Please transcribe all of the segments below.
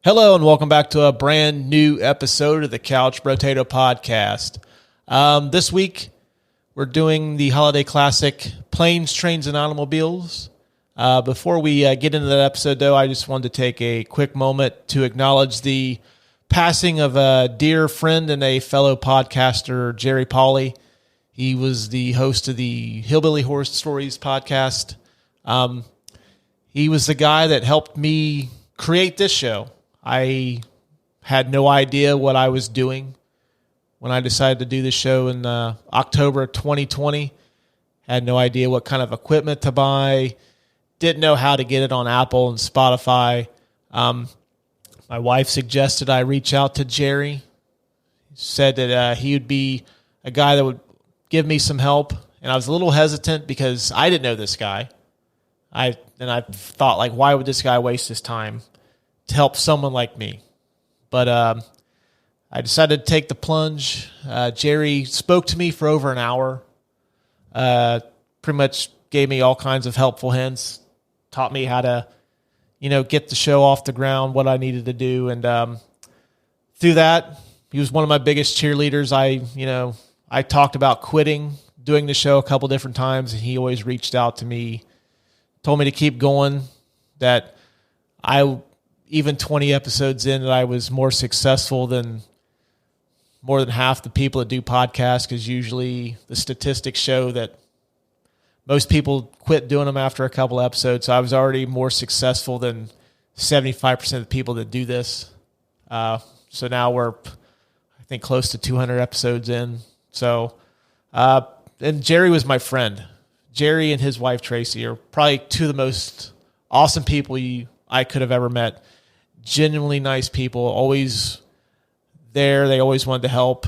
Hello and welcome back to a brand new episode of the Couch Brotato Podcast. This week, we're doing the holiday classic, Planes, Trains, and Automobiles. Before we get into that episode, though, I just wanted to take a quick moment to acknowledge the passing of a dear friend and a fellow podcaster, Jerry Paulley. He was the host of the Hillbilly Horror Stories podcast. He was the guy that helped me create this show. I had no idea what I was doing when I decided to do this show in October 2020. Had no idea what kind of equipment to buy. Didn't know how to get it on Apple and Spotify. My wife suggested I reach out to Jerry. Said that he would be a guy that would give me some help. And I was a little hesitant because I didn't know this guy. I thought, like, why would this guy waste his time to help someone like me? But I decided to take the plunge. Jerry spoke to me for over an hour. Pretty much gave me all kinds of helpful hints. Taught me how to, get the show off the ground, what I needed to do. And through that, he was one of my biggest cheerleaders. I talked about quitting doing the show a couple different times, and he always reached out to me, told me to keep going, that even 20 episodes in, that I was more successful than more than half the people that do podcasts, because usually the statistics show that most people quit doing them after a couple episodes. So I was already more successful than 75% of the people that do this. So now we're, I think, close to 200 episodes in. So, and Jerry was my friend. Jerry and his wife, Tracy, are probably two of the most awesome people I could have ever met. Genuinely nice people, always there. They always wanted to help.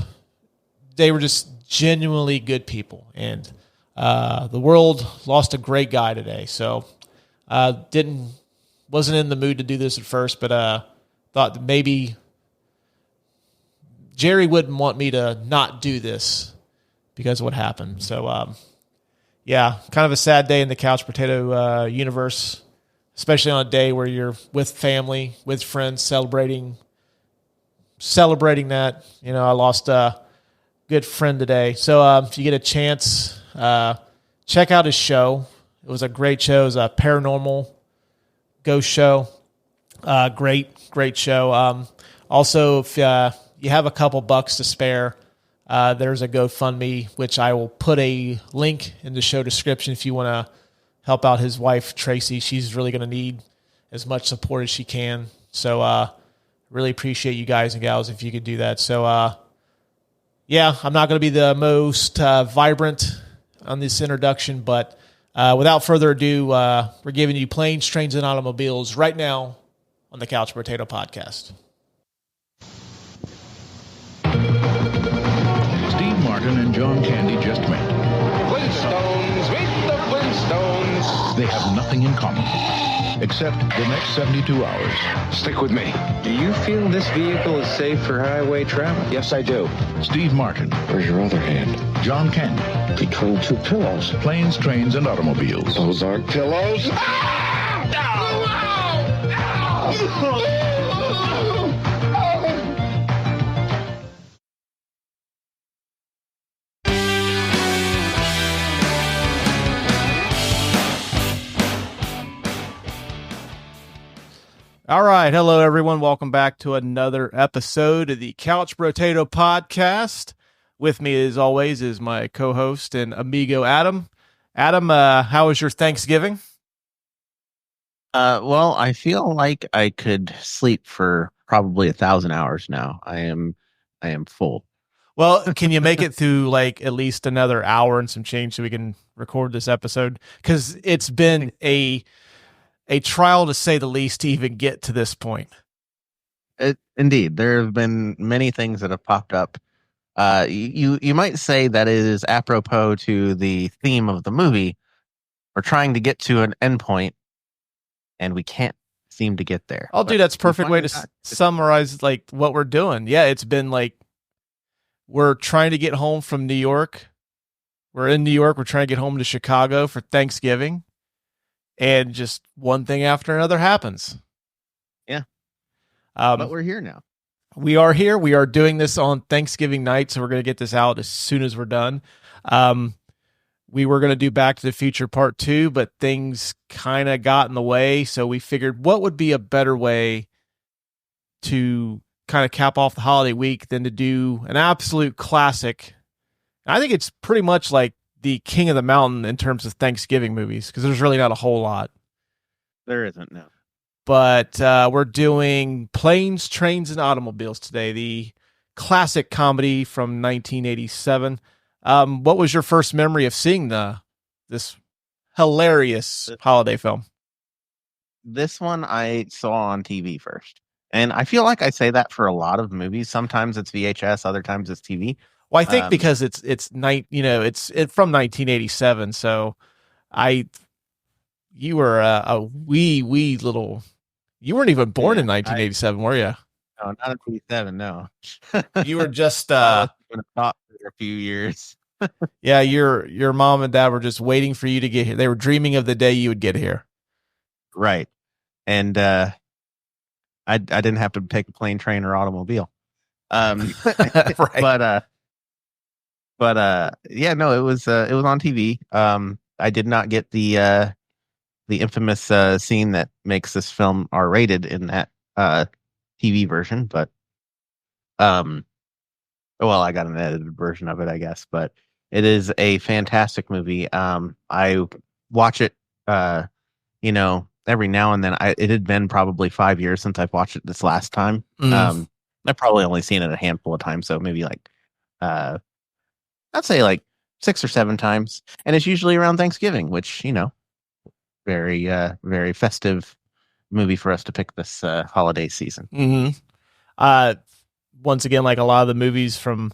They were just genuinely good people. And the world lost a great guy today. So wasn't in the mood to do this at first, but thought that maybe Jerry wouldn't want me to not do this because of what happened. So, kind of a sad day in the Couch Brotato universe, especially on a day where you're with family, with friends, celebrating that. I lost a good friend today. So if you get a chance, check out his show. It was a great show. It was a paranormal ghost show. Great show. Also, if you have a couple bucks to spare, there's a GoFundMe, which I will put a link in the show description if you want to help out his wife, Tracy. She's really going to need as much support as she can. So really appreciate you guys and gals if you could do that. So, I'm not going to be the most vibrant on this introduction, but without further ado, we're giving you Planes, Trains, and Automobiles right now on the Couch Brotato Podcast. Steve Martin and John Candy just met. Flintstones, meet the Flintstones. They have nothing in common, except the next 72 hours. Stick with me. Do you feel this vehicle is safe for highway travel? Yes, I do. Steve Martin, Where's your other hand? John Candy, Between two pillows. Planes, Trains, and Automobiles. Those aren't pillows. All right. Hello, everyone. Welcome back to another episode of the Couch Brotato Podcast. With me, as always, is my co-host and amigo, Adam. Adam, how was your Thanksgiving? Well, I feel like I could sleep for probably 1,000 hours now. I am full. Well, can you make it through like at least another hour and some change so we can record this episode? Because it's been a trial, to say the least, to even get to this point. Indeed, there have been many things that have popped up. You might say that it is apropos to the theme of the movie. We're trying to get to an endpoint, and we can't seem to get there. Oh, dude, that's a perfect way to summarize like what we're doing. Yeah, it's been like we're trying to get home from New York. We're in New York. We're trying to get home to Chicago for Thanksgiving. And just one thing after another happens. Yeah. But we're here now. We are here. We are doing this on Thanksgiving night, so we're going to get this out as soon as we're done. We were going to do Back to the Future Part 2, but things kind of got in the way, so we figured what would be a better way to kind of cap off the holiday week than to do an absolute classic. I think it's pretty much like the King of the Mountain in terms of Thanksgiving movies, because there's really not a whole lot. There isn't, no. But we're doing Planes, Trains, and Automobiles today, the classic comedy from 1987. What was your first memory of seeing this hilarious holiday film? This one I saw on TV first. And I feel like I say that for a lot of movies. Sometimes it's VHS, other times it's TV. Well, I think because it's from 1987, so you were a wee little. You weren't even born in 1987, were you? No, not in 87. No, you were just been a thought for a few years. Yeah, your mom and dad were just waiting for you to get here. They were dreaming of the day you would get here. Right, and I didn't have to take a plane, train, or automobile. Right. But yeah, no, it was on TV. I did not get the infamous scene that makes this film R-rated in that TV version, but well, I got an edited version of it, I guess. But it is a fantastic movie. I watch it, every now and then. It had been probably 5 years since I've watched it this last time. I've probably only seen it a handful of times, so maybe like I'd say like 6 or 7 times, and it's usually around Thanksgiving, which very very festive movie for us to pick this holiday season. Once again, like a lot of the movies from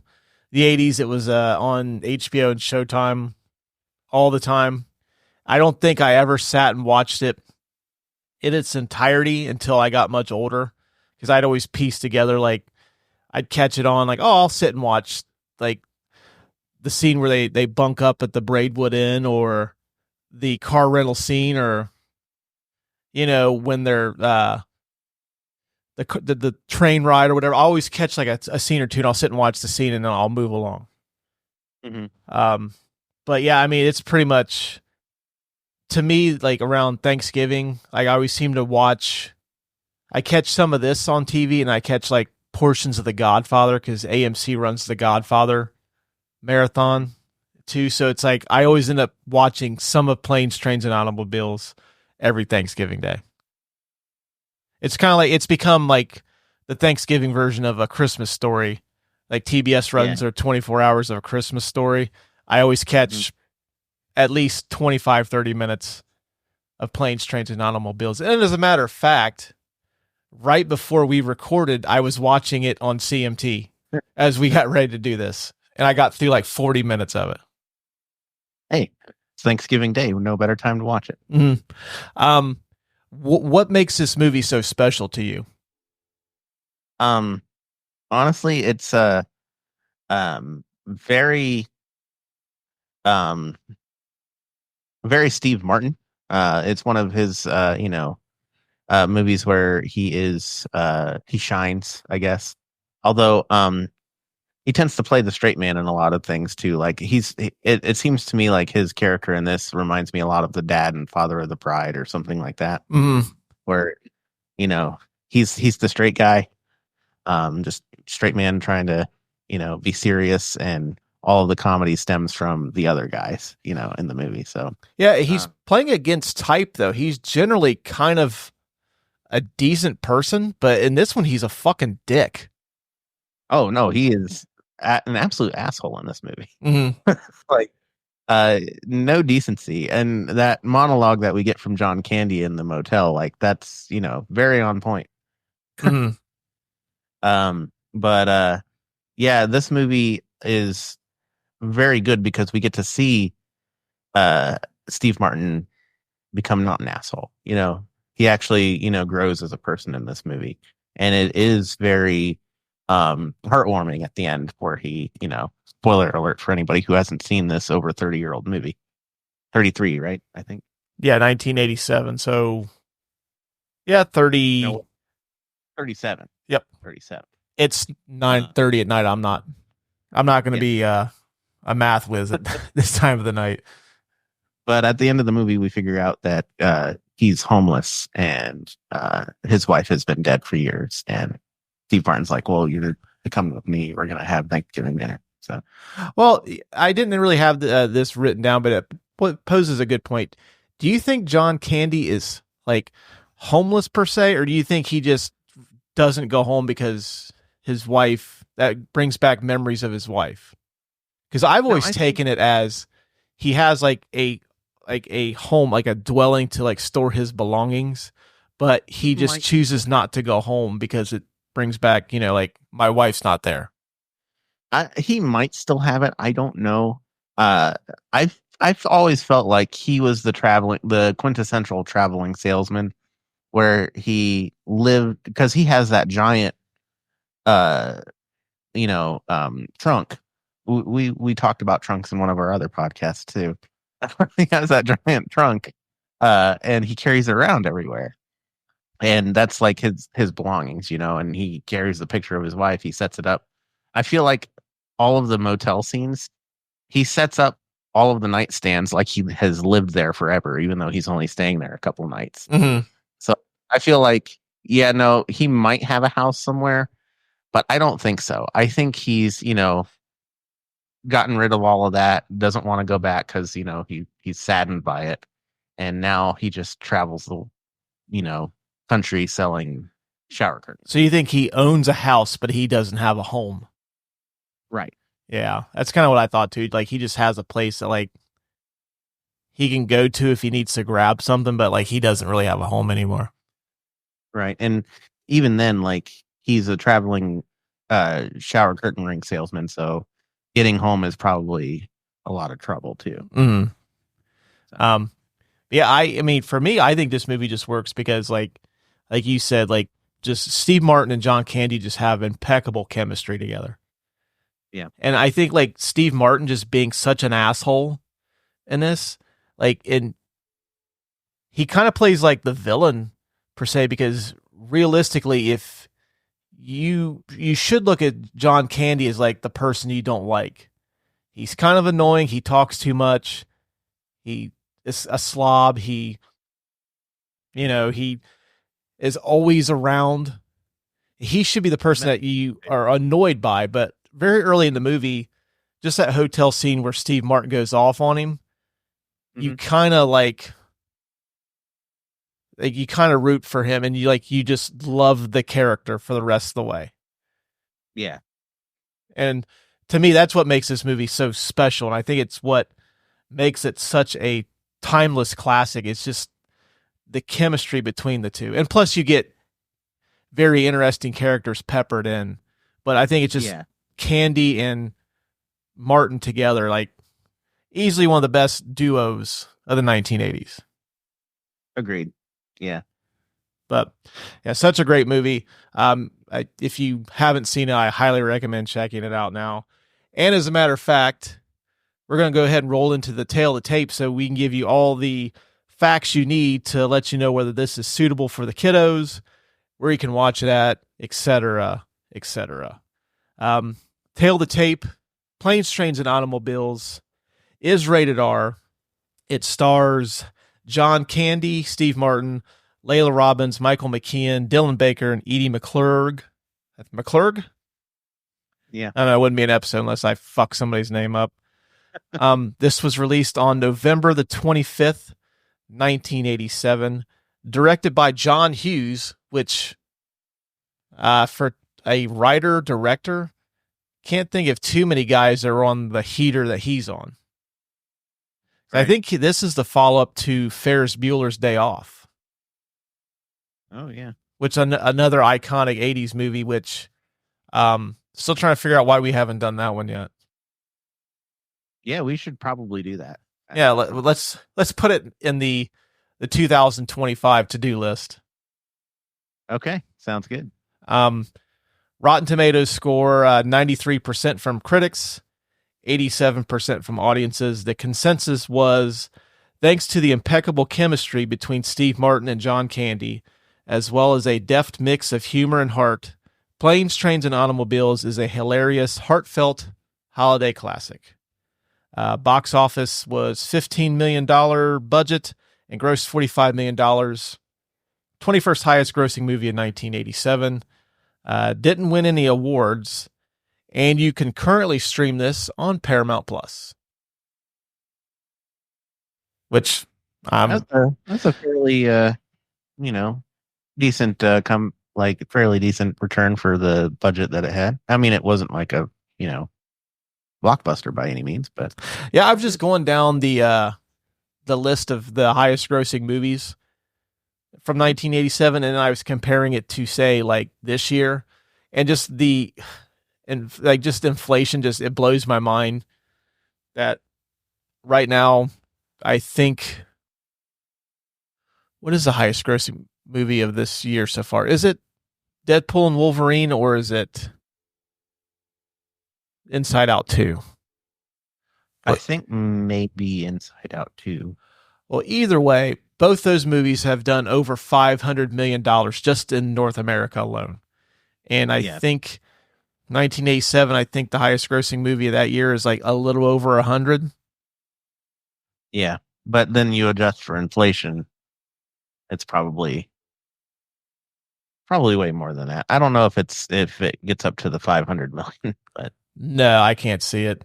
the 80s, it was on HBO and Showtime all the time. I don't think I ever sat and watched it in its entirety until I got much older, because I'd always piece together, like I'd catch it on, like, oh, I'll sit and watch like the scene where they bunk up at the Braidwood Inn, or the car rental scene, or when they're the train ride or whatever. I always catch like a scene or two, and I'll sit and watch the scene, and then I'll move along. But yeah, I mean, it's pretty much, to me, like around Thanksgiving, like I always seem to I catch some of this on TV, and I catch like portions of The Godfather, because AMC runs The Godfather marathon too. So it's like I always end up watching some of Planes, Trains, and Automobiles every Thanksgiving day. It's kind of like, it's become like the Thanksgiving version of A Christmas Story. Like TBS runs their 24 hours of A Christmas Story. I always catch at least 25, 30 minutes of Planes, Trains, and Automobiles. And as a matter of fact, right before we recorded, I was watching it on CMT as we got ready to do this. And I got through like 40 minutes of it. Hey, it's Thanksgiving Day. No better time to watch it. What makes this movie so special to you? Honestly, it's very very Steve Martin. It's one of his movies where he shines, I guess. Although he tends to play the straight man in a lot of things too. Like it seems to me like his character in this reminds me a lot of the dad in Father of the Bride or something like that. Where he's the straight guy, just straight man trying to be serious, and all of the comedy stems from the other guys in the movie. So yeah, he's playing against type though. He's generally kind of a decent person, but in this one he's a fucking dick. Oh no, he is an absolute asshole in this movie. Like no decency. And that monologue that we get from John Candy in the motel, like that's very on point. But yeah, this movie is very good because we get to see Steve Martin become not an asshole. He actually grows as a person in this movie, and it is very heartwarming at the end, where he spoiler alert for anybody who hasn't seen this over 30-year-old movie. 33, right? I think. Yeah, 1987. So yeah, 30. 37. Yep. 37. It's 9:30 at night. I'm not going to be a math whiz at this time of the night. But at the end of the movie, we figure out that he's homeless and his wife has been dead for years. And Steve Martin's like, well, you're coming with me. We're going to have Thanksgiving dinner. So, well, I didn't really have this written down, but it poses a good point. Do you think John Candy is like homeless per se, or do you think he just doesn't go home because his wife, that brings back memories of his wife? Because I've always taken it as he has like a home, like a dwelling to like store his belongings, but he just chooses not to go home because it brings back, like my wife's not there. He might still have it. I don't know. I've always felt like he was the quintessential traveling salesman, where he lived because he has that giant, trunk. We talked about trunks in one of our other podcasts too. He has that giant trunk, and he carries it around everywhere. And that's like his belongings, and he carries the picture of his wife. He sets it up. I feel like all of the motel scenes, he sets up all of the nightstands like he has lived there forever, even though he's only staying there a couple nights. Mm-hmm. So I feel like, he might have a house somewhere, but I don't think so. I think he's, gotten rid of all of that, doesn't want to go back because, he's saddened by it. And now he just travels the, country selling shower curtains. So you think he owns a house, but he doesn't have a home? Right. Yeah, that's kind of what I thought too. Like he just has a place that like he can go to if he needs to grab something, but like he doesn't really have a home anymore. Right. And even then, like he's a traveling shower curtain ring salesman, so getting home is probably a lot of trouble too. Mm-hmm. So. Yeah, I mean, for me, I think this movie just works because like you said, like just Steve Martin and John Candy just have impeccable chemistry together. Yeah. And I think like Steve Martin just being such an asshole in this, like he kind of plays like the villain per se, because realistically, if you should look at John Candy as like the person you don't like. He's kind of annoying. He talks too much. He is a slob. He is always around. He should be the person that you are annoyed by, but very early in the movie, just that hotel scene where Steve Martin goes off on him, you kind of like you kind of root for him, and you just love the character for the rest of the way. Yeah. And to me, that's what makes this movie so special. And I think it's what makes it such a timeless classic. It's just the chemistry between the two. And plus you get very interesting characters peppered in, but I think it's just Candy and Martin together, like easily one of the best duos of the 1980s. Agreed. Yeah. But yeah, such a great movie. If you haven't seen it, I highly recommend checking it out now. And as a matter of fact, we're going to go ahead and roll into the tail of the tape so we can give you all the facts you need to let you know whether this is suitable for the kiddos, where you can watch it at, etc., etc. Tail of the tape, Planes, Trains, and Automobiles is rated R. It stars John Candy, Steve Martin, Layla Robbins, Michael McKean, Dylan Baker, and Edie McClurg. McClurg? Yeah. I don't know. It wouldn't be an episode unless I fuck somebody's name up. This was released on November the 25th, 1987. Directed by John Hughes, which for a writer-director, can't think of too many guys that are on the heater that he's on. Right. I think this is the follow-up to Ferris Bueller's Day Off. Oh, yeah. Which another iconic 80s movie, which still trying to figure out why we haven't done that one yet. Yeah, we should probably do that. Yeah, let's put it in the 2025 to-do list. Okay, sounds good. Rotten Tomatoes score 93% from critics, 87% from audiences. The consensus was, thanks to the impeccable chemistry between Steve Martin and John Candy, as well as a deft mix of humor and heart, Planes, Trains, and Automobiles is a hilarious, heartfelt holiday classic. Box office was $15 million budget and grossed $45 million. 21st highest grossing movie in 1987. Didn't win any awards, and you can currently stream this on Paramount Plus. Which that's a fairly decent fairly decent return for the budget that it had. I mean, it wasn't like a blockbuster by any means, but yeah, I was just going down the list of the highest grossing movies from 1987, and I was comparing it to, say, like this year, and just just inflation, just it blows my mind that right now I think, what is the highest grossing movie of this year so far? Is it Deadpool and Wolverine, or is it Inside Out 2? I think maybe Inside Out 2. Well, either way, both those movies have done over $500 million just in North America alone. And I think 1987, I think the highest grossing movie of that year is like a little over 100. Yeah. But then you adjust for inflation. It's probably way more than that. I don't know if it gets up to the 500 million, but no, I can't see it.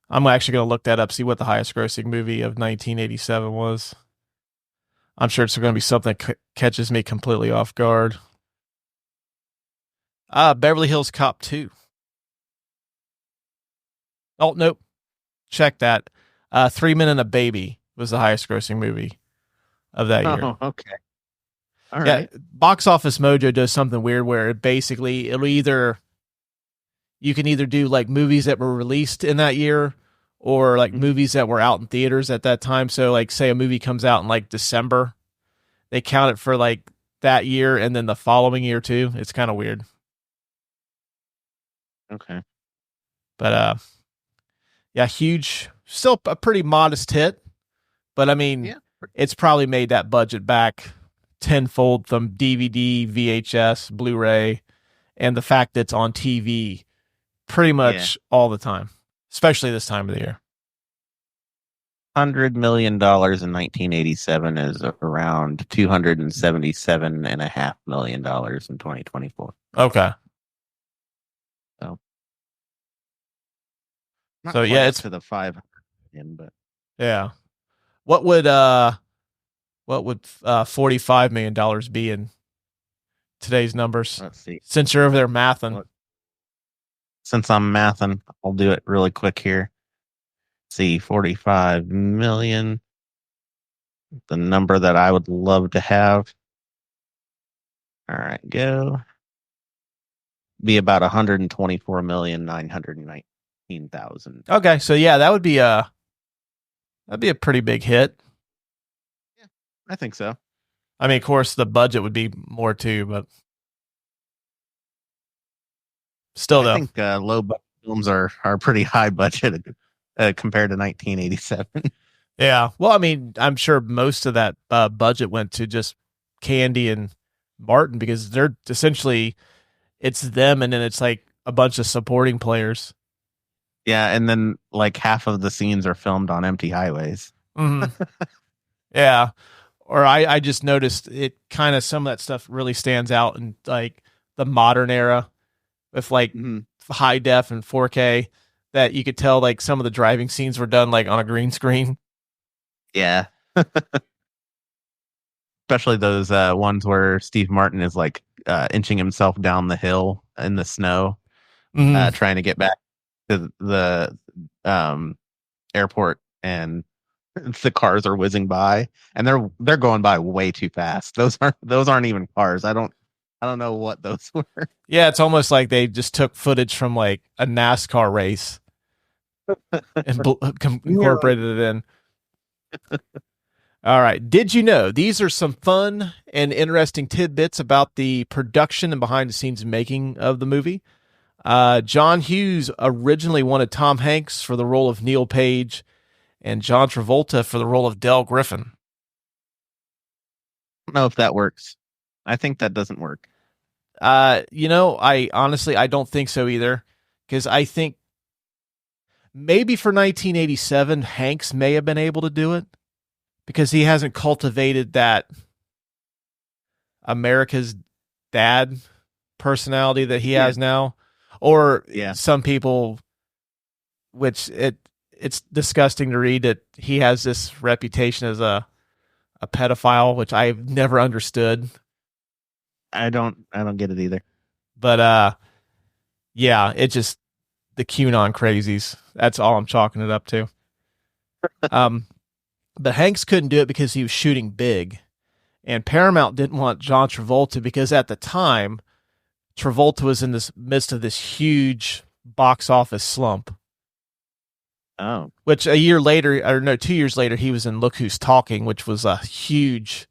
I'm actually going to look that up, see what the highest grossing movie of 1987 was. I'm sure it's going to be something that catches me completely off guard. Beverly Hills Cop 2. Oh, nope. Check that. 3 Men and a Baby was the highest grossing movie of that year. Oh, okay. All Yeah, right. Box Office Mojo does something weird where it basically, you can either do like movies that were released in that year or like movies that were out in theaters at that time. So like say a movie comes out in like December, they count it for like that year and then the following year too. It's kind of weird. Okay. But yeah, huge, still a pretty modest hit. But I mean, it's probably made that budget back tenfold from DVD, VHS, Blu-ray, and the fact that it's on TV pretty much all the time, especially this time of the year. $100 million in 1987 is around $277.5 million in 2024. Okay. So yeah, it's to the 500 million, but yeah. What would $45 million be in today's numbers? Let's see. Since you're over there mathing. Since I'm mathing, I'll do it really quick here. Let's see, 45 million. The number that I would love to have. All right, go. Be about 124,919,000. Okay, so yeah, that'd be a pretty big hit. Yeah, I think so. I mean, of course, the budget would be more too, but still, though, I think low budget films are pretty high budget compared to 1987. Yeah. Well, I mean, I'm sure most of that budget went to just Candy and Martin because they're essentially, it's them and then it's like a bunch of supporting players. Yeah, and then like half of the scenes are filmed on empty highways. Mm-hmm. Yeah. Or I just noticed it kind of, some of that stuff really stands out in like the modern era with like high def and 4K that you could tell like some of the driving scenes were done like on a green screen. Yeah. Especially those ones where Steve Martin is like inching himself down the hill in the snow, trying to get back to the airport, and the cars are whizzing by, and they're going by way too fast. Those aren't even cars. I don't know what those were. Yeah, it's almost like they just took footage from like a NASCAR race and incorporated it in. All right. Did you know these are some fun and interesting tidbits about the production and behind the scenes making of the movie? John Hughes originally wanted Tom Hanks for the role of Neil Page and John Travolta for the role of Del Griffin. I don't know if that works. I think that doesn't work. I honestly I don't think so either, because I think maybe for 1987 Hanks may have been able to do it because he hasn't cultivated that America's dad personality that he has now, or some people, which it's disgusting to read that he has this reputation as a pedophile, which I've never understood. I don't get it either. But yeah, it just the QAnon crazies. That's all I'm chalking it up to. But Hanks couldn't do it because he was shooting big, and Paramount didn't want John Travolta because at the time Travolta was in this midst of this huge box office slump. Oh, which 2 years later, he was in Look Who's Talking, which was a huge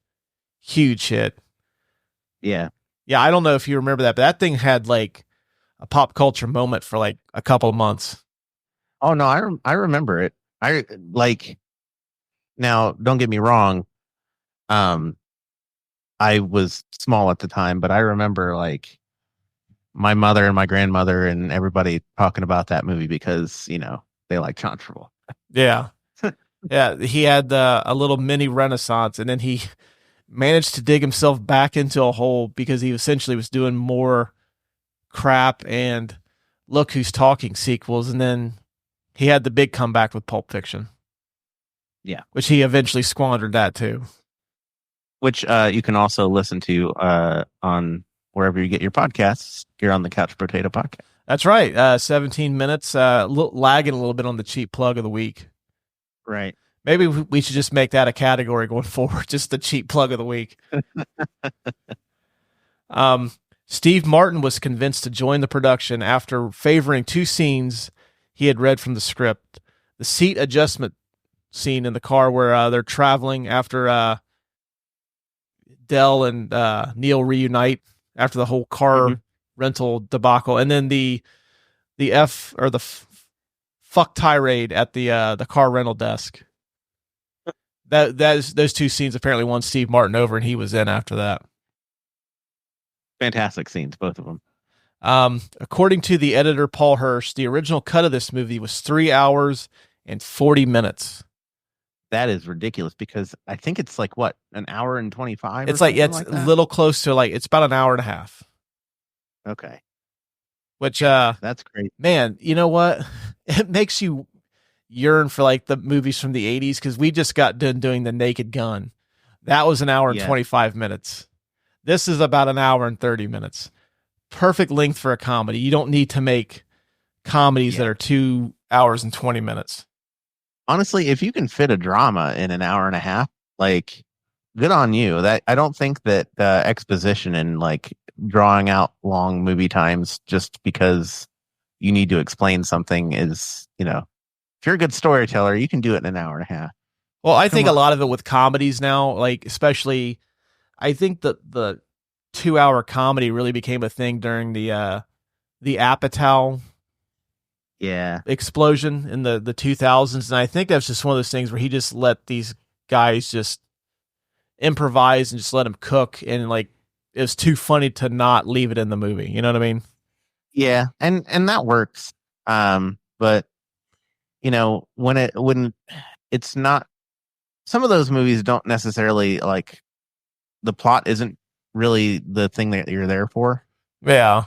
hit. Yeah. Yeah, I don't know if you remember that, but that thing had like a pop culture moment for like a couple of months. Oh no, I remember it. I like. Now, don't get me wrong. I was small at the time, but I remember like my mother and my grandmother and everybody talking about that movie because they like John Travolta. Yeah, yeah. He had a little mini renaissance, and then he managed to dig himself back into a hole because he essentially was doing more crap and Look Who's Talking sequels, and then he had the big comeback with Pulp Fiction. Yeah, which he eventually squandered that too. Which you can also listen to on wherever you get your podcasts. You're on the Couch Brotato Podcast. That's right. 17 minutes, lagging a little bit on the cheap plug of the week. Right. Maybe we should just make that a category going forward, just the cheap plug of the week. Steve Martin was convinced to join the production after favoring two scenes he had read from the script. The seat adjustment scene in the car where they're traveling after Dell and Neal reunite after the whole car rental debacle, and then the fuck tirade at the car rental desk. Those two scenes apparently won Steve Martin over, and he was in after that. Fantastic scenes, both of them. According to the editor Paul Hirsch, the original cut of this movie was 3 hours and 40 minutes. That is ridiculous because I think it's like what, an hour and 25? It's like it's a little close to it's about an hour and a half. Okay. Which that's great. Man, you know what? It makes you yearn for like the movies from the 80s because we just got done doing The Naked Gun. That was an hour and 25 minutes. This is about an hour and 30 minutes. Perfect length for a comedy. You don't need to make comedies that are 2 hours and 20 minutes. Honestly, if you can fit a drama in an hour and a half, like, good on you. That I don't think that exposition and like drawing out long movie times just because you need to explain something is, if you're a good storyteller, you can do it in an hour and a half. Well, I think a lot of it with comedies now, like especially, I think that the 2 hour comedy really became a thing during the Apatow explosion in the 2000s, and I think that's just one of those things where he just let these guys just improvise and just let them cook, and like it was too funny to not leave it in the movie. You know what I mean? Yeah, and that works. But when it's not, some of those movies don't necessarily like the plot isn't really the thing that you're there for. Yeah,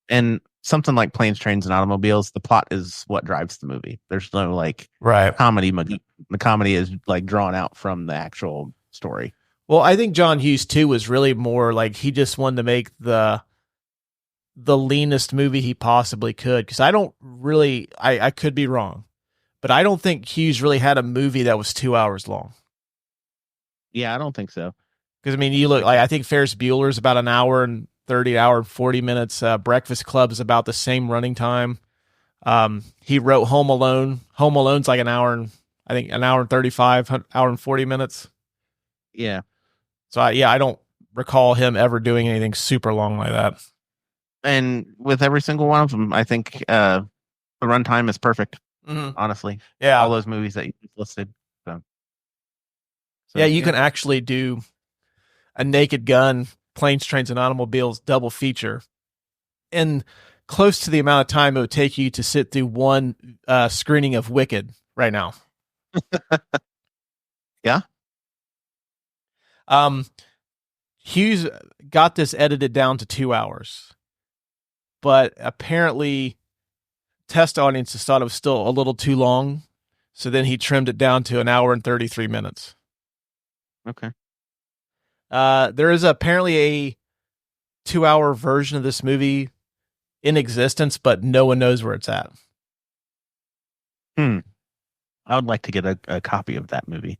and something like Planes, Trains, and Automobiles, the plot is what drives the movie. There's no comedy. The comedy is like drawn out from the actual story. Well, I think John Hughes too was really more like he just wanted to make the leanest movie he possibly could. Because I don't really, I could be wrong, but I don't think Hughes really had a movie that was 2 hours long. Yeah, I don't think so. Because I mean, you look like I think Ferris Bueller's about an hour and 30, hour and 40 minutes. Breakfast Club is about the same running time. He wrote Home Alone. Home Alone's like an hour and 35, hour and 40 minutes. Yeah. So I don't recall him ever doing anything super long like that. And with every single one of them, I think the runtime is perfect. Honestly, yeah, all those movies that you listed. So yeah, you can actually do a Naked Gun Planes, Trains, and Automobiles double feature in close to the amount of time it would take you to sit through one screening of Wicked right now. Yeah. Hughes got this edited down to 2 hours, but apparently test audiences thought it was still a little too long. So then he trimmed it down to 1 hour and 33 minutes. Okay. There is apparently a 2-hour version of this movie in existence, but no one knows where it's at. I would like to get a copy of that movie.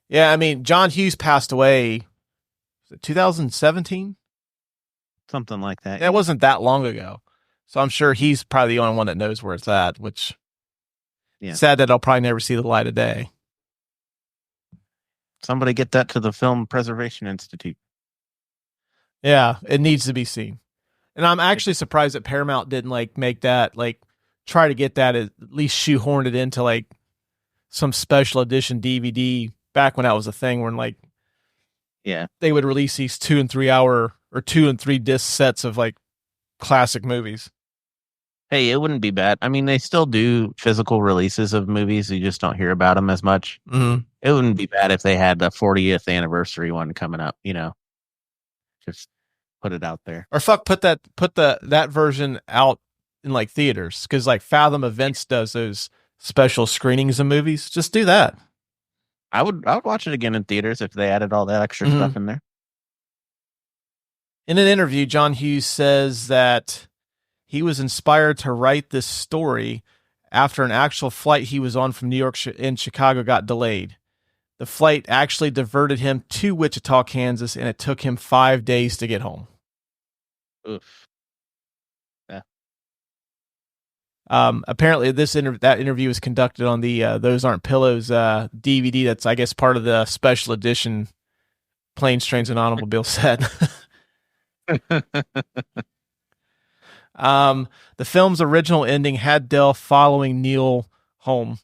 Yeah, I mean, John Hughes passed away, was it 2017? Something like that. Yeah, it wasn't that long ago. So I'm sure he's probably the only one that knows where it's at, which sad that I'll probably never see the light of day. Somebody get that to the Film Preservation Institute. Yeah, it needs to be seen. And I'm actually surprised that Paramount didn't make that, try to get that, at least shoehorn it into some special edition DVD back when that was a thing when they would release these 2 and 3 hour or 2 and 3 disc sets of classic movies. Hey, it wouldn't be bad. I mean, they still do physical releases of movies. You just don't hear about them as much. Mm-hmm. It wouldn't be bad if they had the 40th anniversary one coming up, just put it out there. Or put that version out in theaters. Cause Fathom Events does those special screenings of movies. Just do that. I would watch it again in theaters if they added all that extra stuff in there. In an interview, John Hughes says that he was inspired to write this story after an actual flight he was on from New York and Chicago got delayed. The flight actually diverted him to Wichita, Kansas, and it took him 5 days to get home. Oof. Yeah. Apparently, that interview was conducted on the Those Aren't Pillows DVD. That's, I guess, part of the special edition Planes, Trains, and Automobiles set. The film's original ending had Dell following Neal home,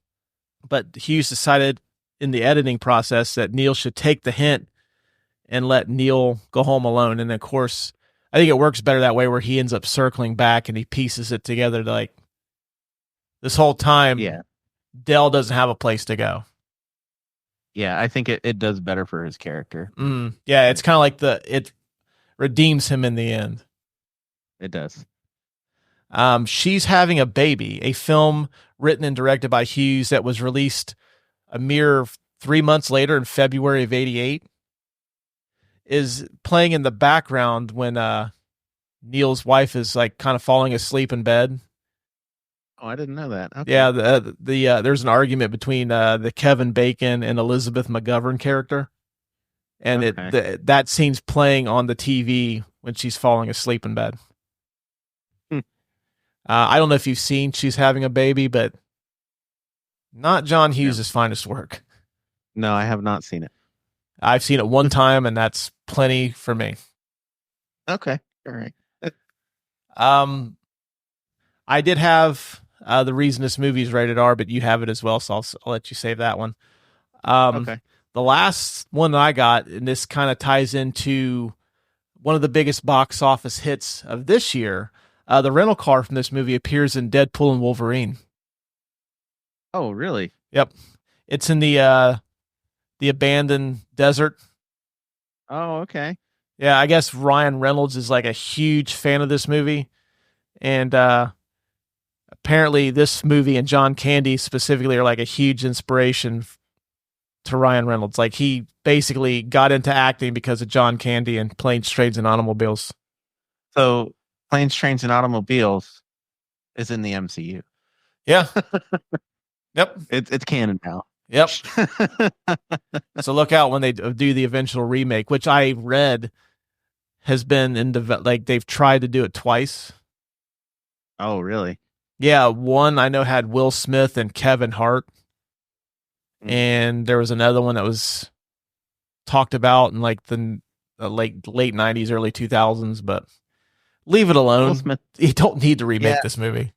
but Hughes decided in the editing process that Neal should take the hint and let Neal go home alone. And of course, I think it works better that way, where he ends up circling back and he pieces it together to this whole time. Yeah. Dell doesn't have a place to go. Yeah, I think it does better for his character. Yeah, it's kind of it redeems him in the end. It does. She's Having a Baby, a film written and directed by Hughes that was released a mere 3 months later in February of '88, is playing in the background when Neal's wife is kind of falling asleep in bed. Oh, I didn't know that. Okay. Yeah, there's an argument between the Kevin Bacon and Elizabeth McGovern character, and that scene's playing on the TV when she's falling asleep in bed. I don't know if you've seen She's Having a Baby, but not John Hughes' finest work. No, I have not seen it. I've seen it one time, and that's plenty for me. Okay, all right. I did have the reason this movie is rated R, but you have it as well, so I'll let you save that one. Okay. The last one that I got, and this kind of ties into one of the biggest box office hits of this year. The rental car from this movie appears in Deadpool and Wolverine. Oh, really? Yep. It's in the abandoned desert. Oh, okay. Yeah, I guess Ryan Reynolds is a huge fan of this movie. And apparently this movie and John Candy specifically are a huge inspiration to Ryan Reynolds. He basically got into acting because of John Candy and Planes, Trains, and Automobiles. So Planes, Trains, and Automobiles is in the MCU. Yeah. Yep. It's canon now. Yep. So look out when they do the eventual remake, which I read has been in they've tried to do it twice. Oh, really? Yeah, one I know had Will Smith and Kevin Hart, and there was another one that was talked about in the late '90s, early 2000s. But leave it alone. Will Smith, you don't need to remake this movie.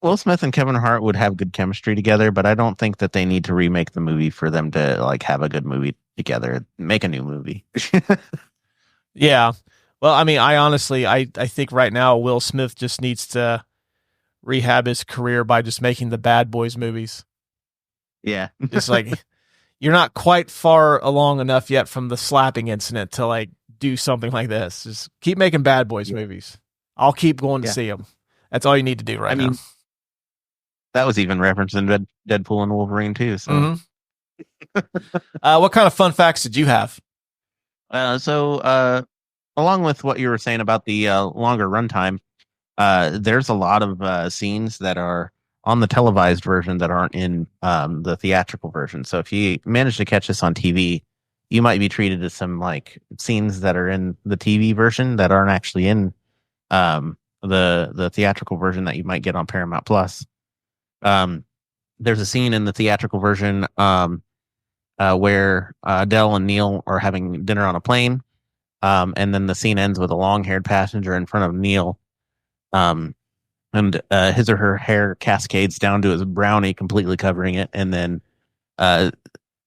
Will Smith and Kevin Hart would have good chemistry together, but I don't think that they need to remake the movie for them to have a good movie together. Make a new movie. Yeah. Well, I mean, I honestly, I think right now Will Smith just needs to rehab his career by just making the Bad Boys movies. Yeah. Just like you're not quite far along enough yet from the slapping incident to like do something like this. Just keep making Bad Boys movies. I'll keep going to see them. That's all you need to do right now. That was even referenced in Deadpool and Wolverine too. So, what kind of fun facts did you have? Along with what you were saying about the longer runtime, there's a lot of scenes that are on the televised version that aren't in the theatrical version. So if you manage to catch this on TV, you might be treated to some like scenes that are in the TV version that aren't actually in the theatrical version that you might get on Paramount Plus. There's a scene in the theatrical version where Adele and Neal are having dinner on a plane. And then the scene ends with a long-haired passenger in front of Neal. And his or her hair cascades down to his brownie, completely covering it. And then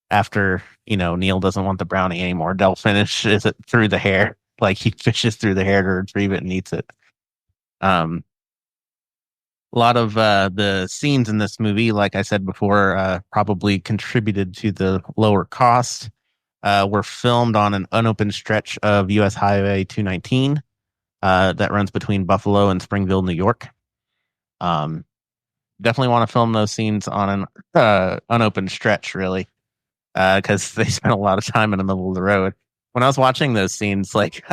after, Neal doesn't want the brownie anymore, Adele finishes it through the hair. Like he fishes through the hair to retrieve it and eats it. A lot of the scenes in this movie, like I said before, probably contributed to the lower cost. Were filmed on an unopened stretch of U.S. Highway 219 that runs between Buffalo and Springville, New York. Definitely want to film those scenes on an unopened stretch, really, because they spent a lot of time in the middle of the road. When I was watching those scenes, like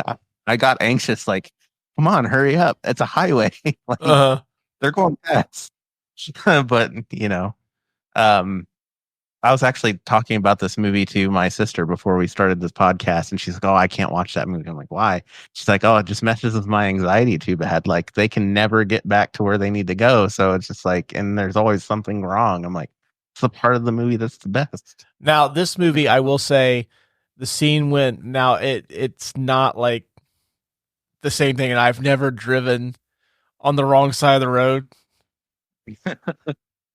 I got anxious, like, come on, hurry up. It's a highway. They're going fast. But, I was actually talking about this movie to my sister before we started this podcast, and she's like, "Oh, I can't watch that movie." I'm like, "Why?" She's like, "Oh, it just messes with my anxiety too bad. Like they can never get back to where they need to go. So it's just like, and there's always something wrong." I'm like, it's the part of the movie that's the best. Now, this movie, I will say, the scene it's not like the same thing, and I've never driven on the wrong side of the road.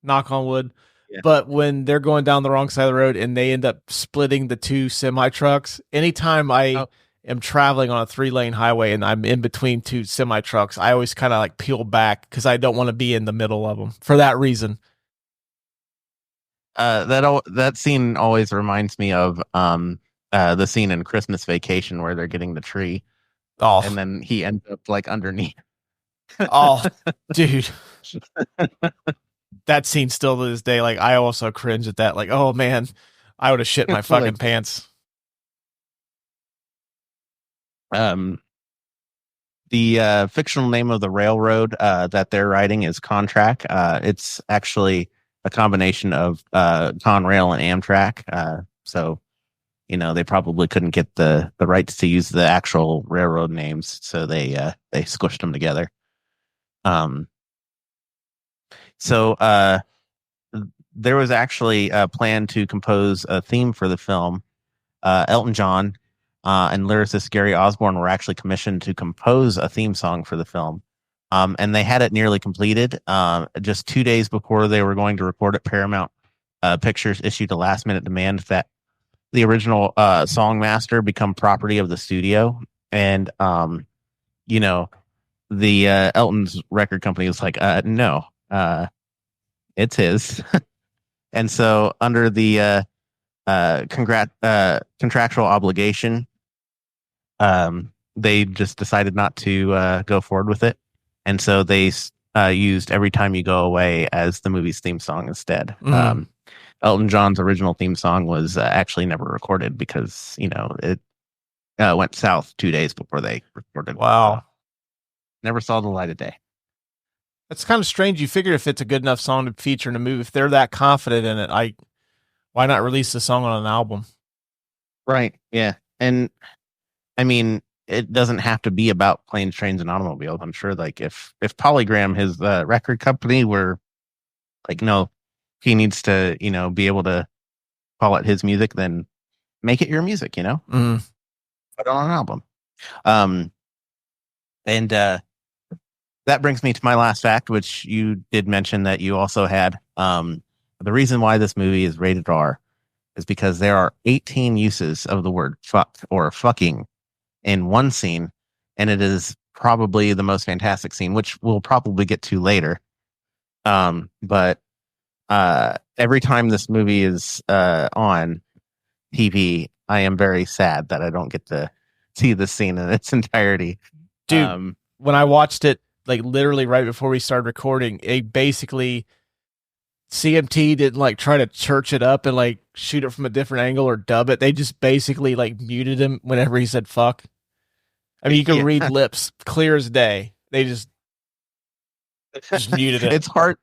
Knock on wood. Yeah. But when they're going down the wrong side of the road and they end up splitting the two semi trucks, anytime I am traveling on a 3-lane highway and I'm in between two semi trucks, I always kind of like peel back because I don't want to be in the middle of them for that reason. That scene always reminds me of the scene in Christmas Vacation where they're getting the tree. Oh, and then he ends up like underneath. Oh, dude. That scene still to this day, like I also cringe at that. Like, oh man, I would have shit my fucking pants. The fictional name of the railroad that they're riding is Contrack. It's actually a combination of Conrail and Amtrak. So, they probably couldn't get the rights to use the actual railroad names, so they squished them together. So there was actually a plan to compose a theme for the film. Elton John and lyricist Gary Osborne were actually commissioned to compose a theme song for the film. And they had it nearly completed. Just 2 days before they were going to record it, Paramount Pictures issued a last-minute demand that the original song master become property of the studio. And, the Elton's record company was like, no. It's his. And so under the contractual obligation, they just decided not to go forward with it. And so they used Every Time You Go Away as the movie's theme song instead. Mm-hmm. Elton John's original theme song was actually never recorded because, it went south 2 days before they recorded. Wow. Never saw the light of day. That's kind of strange. You figure if it's a good enough song to feature in a movie, if they're that confident in it, why not release the song on an album? Right. Yeah. And I mean, it doesn't have to be about planes, trains, and automobiles. I'm sure like if Polygram, his record company, were like, no, he needs to, be able to call it his music, then make it your music, Put it on an album. And that brings me to my last fact, which you did mention that you also had. The reason why this movie is rated R is because there are 18 uses of the word fuck or fucking in one scene and it is probably the most fantastic scene, which we'll probably get to later. But every time this movie is on TV, I am very sad that I don't get to see the scene in its entirety. Dude, when I watched it, like literally right before we started recording, it basically CMT didn't like try to church it up and like shoot it from a different angle or dub it. They just basically like muted him whenever he said fuck. I mean, you can read lips clear as day. They just muted it. It's hard.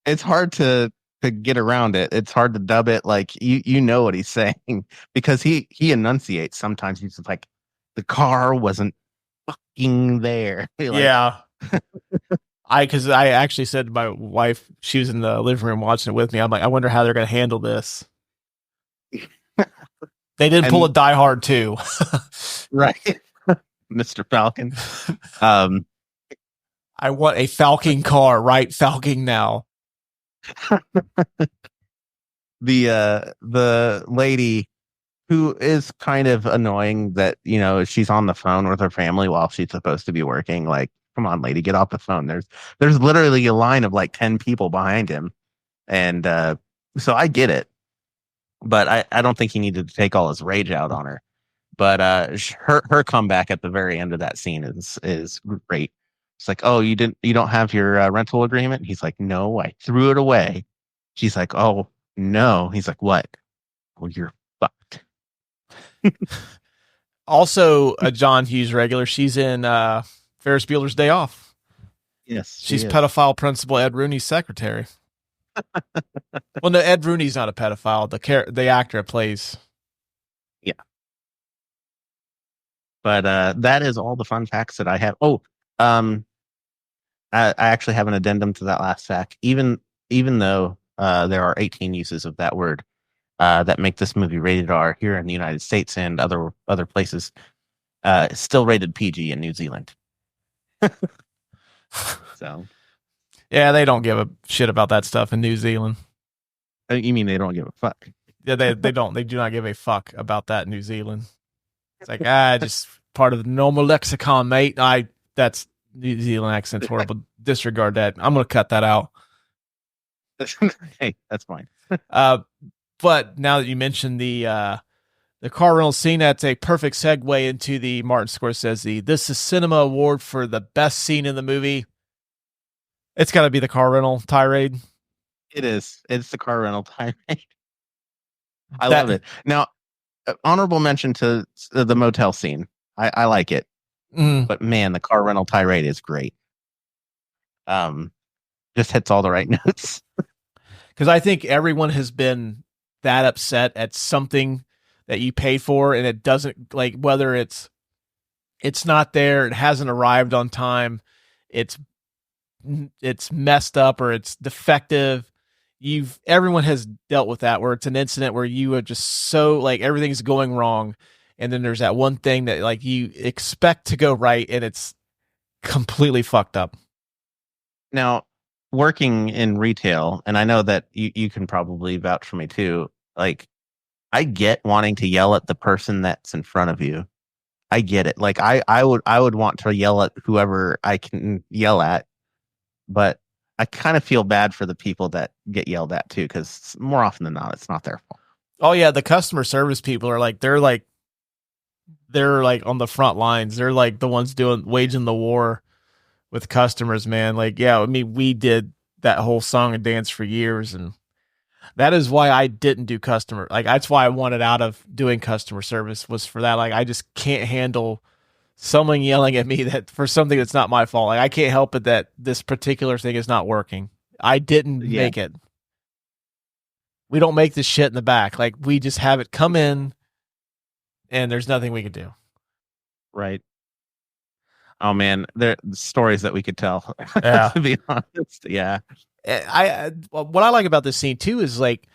It's hard to get around it. It's hard to dub it. Like you know what he's saying because he enunciates. Sometimes he's just like, the car wasn't fucking there. Like, yeah. Because I actually said to my wife, she was in the living room watching it with me. I'm like, I wonder how they're going to handle this. They did pull a Die Hard too. Right. Mr. Falcon. I want a Falcon car, right? Falcon now. The lady who is kind of annoying that, you know, she's on the phone with her family while she's supposed to be working. Like, come on, lady, get off the phone. There's literally a line of like 10 people behind him. And so I get it. But I don't think he needed to take all his rage out on her. But her comeback at the very end of that scene is great. It's like, oh, you don't have your rental agreement? He's like, no, I threw it away. She's like, oh no. He's like, what? Well, you're fucked. Also, a John Hughes regular. She's in Ferris Bueller's Day Off. Yes, she's pedophile principal Ed Rooney's secretary. Well, no, Ed Rooney's not a pedophile. The actor plays. Yeah. But that is all the fun facts that I have. Oh, I actually have an addendum to that last fact. Even though there are 18 uses of that word that make this movie rated R here in the United States and other places, it's still rated PG in New Zealand. So, yeah, they don't give a shit about that stuff in New Zealand. You mean they don't give a fuck? Yeah, they don't. They do not give a fuck about that in New Zealand. It's like, just part of the normal lexicon, mate. That's New Zealand accent's horrible. Disregard that. I'm going to cut that out. Hey, that's fine. But now that you mentioned the car rental scene, that's a perfect segue into the Martin Scorsese This Is Cinema Award for the best scene in the movie. It's got to be the car rental tirade. It is. It's the car rental tirade. I love it. Now, honorable mention to the motel scene. I like it. But man, the car rental tirade is great. Just hits all the right notes. Because I think everyone has been that upset at something that you paid for and it doesn't, like, whether it's not there, it hasn't arrived on time, it's messed up or it's defective. Everyone has dealt with that where it's an incident where you are just so like everything's going wrong. And then there's that one thing that like you expect to go right and it's completely fucked up. Now, working in retail, and I know that you can probably vouch for me too. Like, I get wanting to yell at the person that's in front of you. I get it. Like I would want to yell at whoever I can yell at, but I kind of feel bad for the people that get yelled at too, because more often than not, it's not their fault. Oh yeah, the customer service people are like they're on the front lines. They're like the ones waging the war with customers, man. Like, yeah, I mean, we did that whole song and dance for years, and that is why I didn't do customer. Like, that's why I wanted out of doing customer service, was for that. Like, I just can't handle someone yelling at me that for something that's not my fault. Like, I can't help it that this particular thing is not working. I didn't make it. We don't make this shit in the back. Like, we just have it come in, and there's nothing we can do. Right. Oh man, there are stories that we could tell. Yeah. To be honest, yeah. What I like about this scene too is like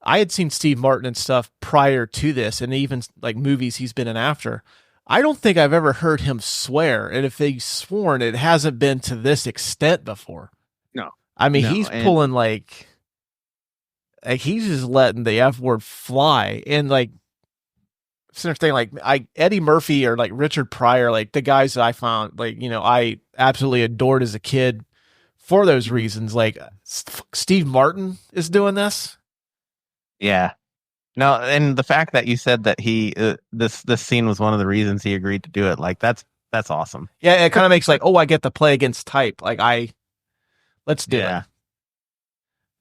I had seen Steve Martin and stuff prior to this, and even like movies he's been in after. I don't think I've ever heard him swear, and if he's sworn, it hasn't been to this extent before. No, I mean he's pulling like he's just letting the F word fly, and like sort of thing, like Eddie Murphy or like Richard Pryor, like the guys that I found, like, I absolutely adored as a kid for those reasons. Like Steve Martin is doing this. Yeah. No, and the fact that you said that he this scene was one of the reasons he agreed to do it, like that's awesome. Yeah, it kind of makes like, oh, I get to play against type. Like let's do it.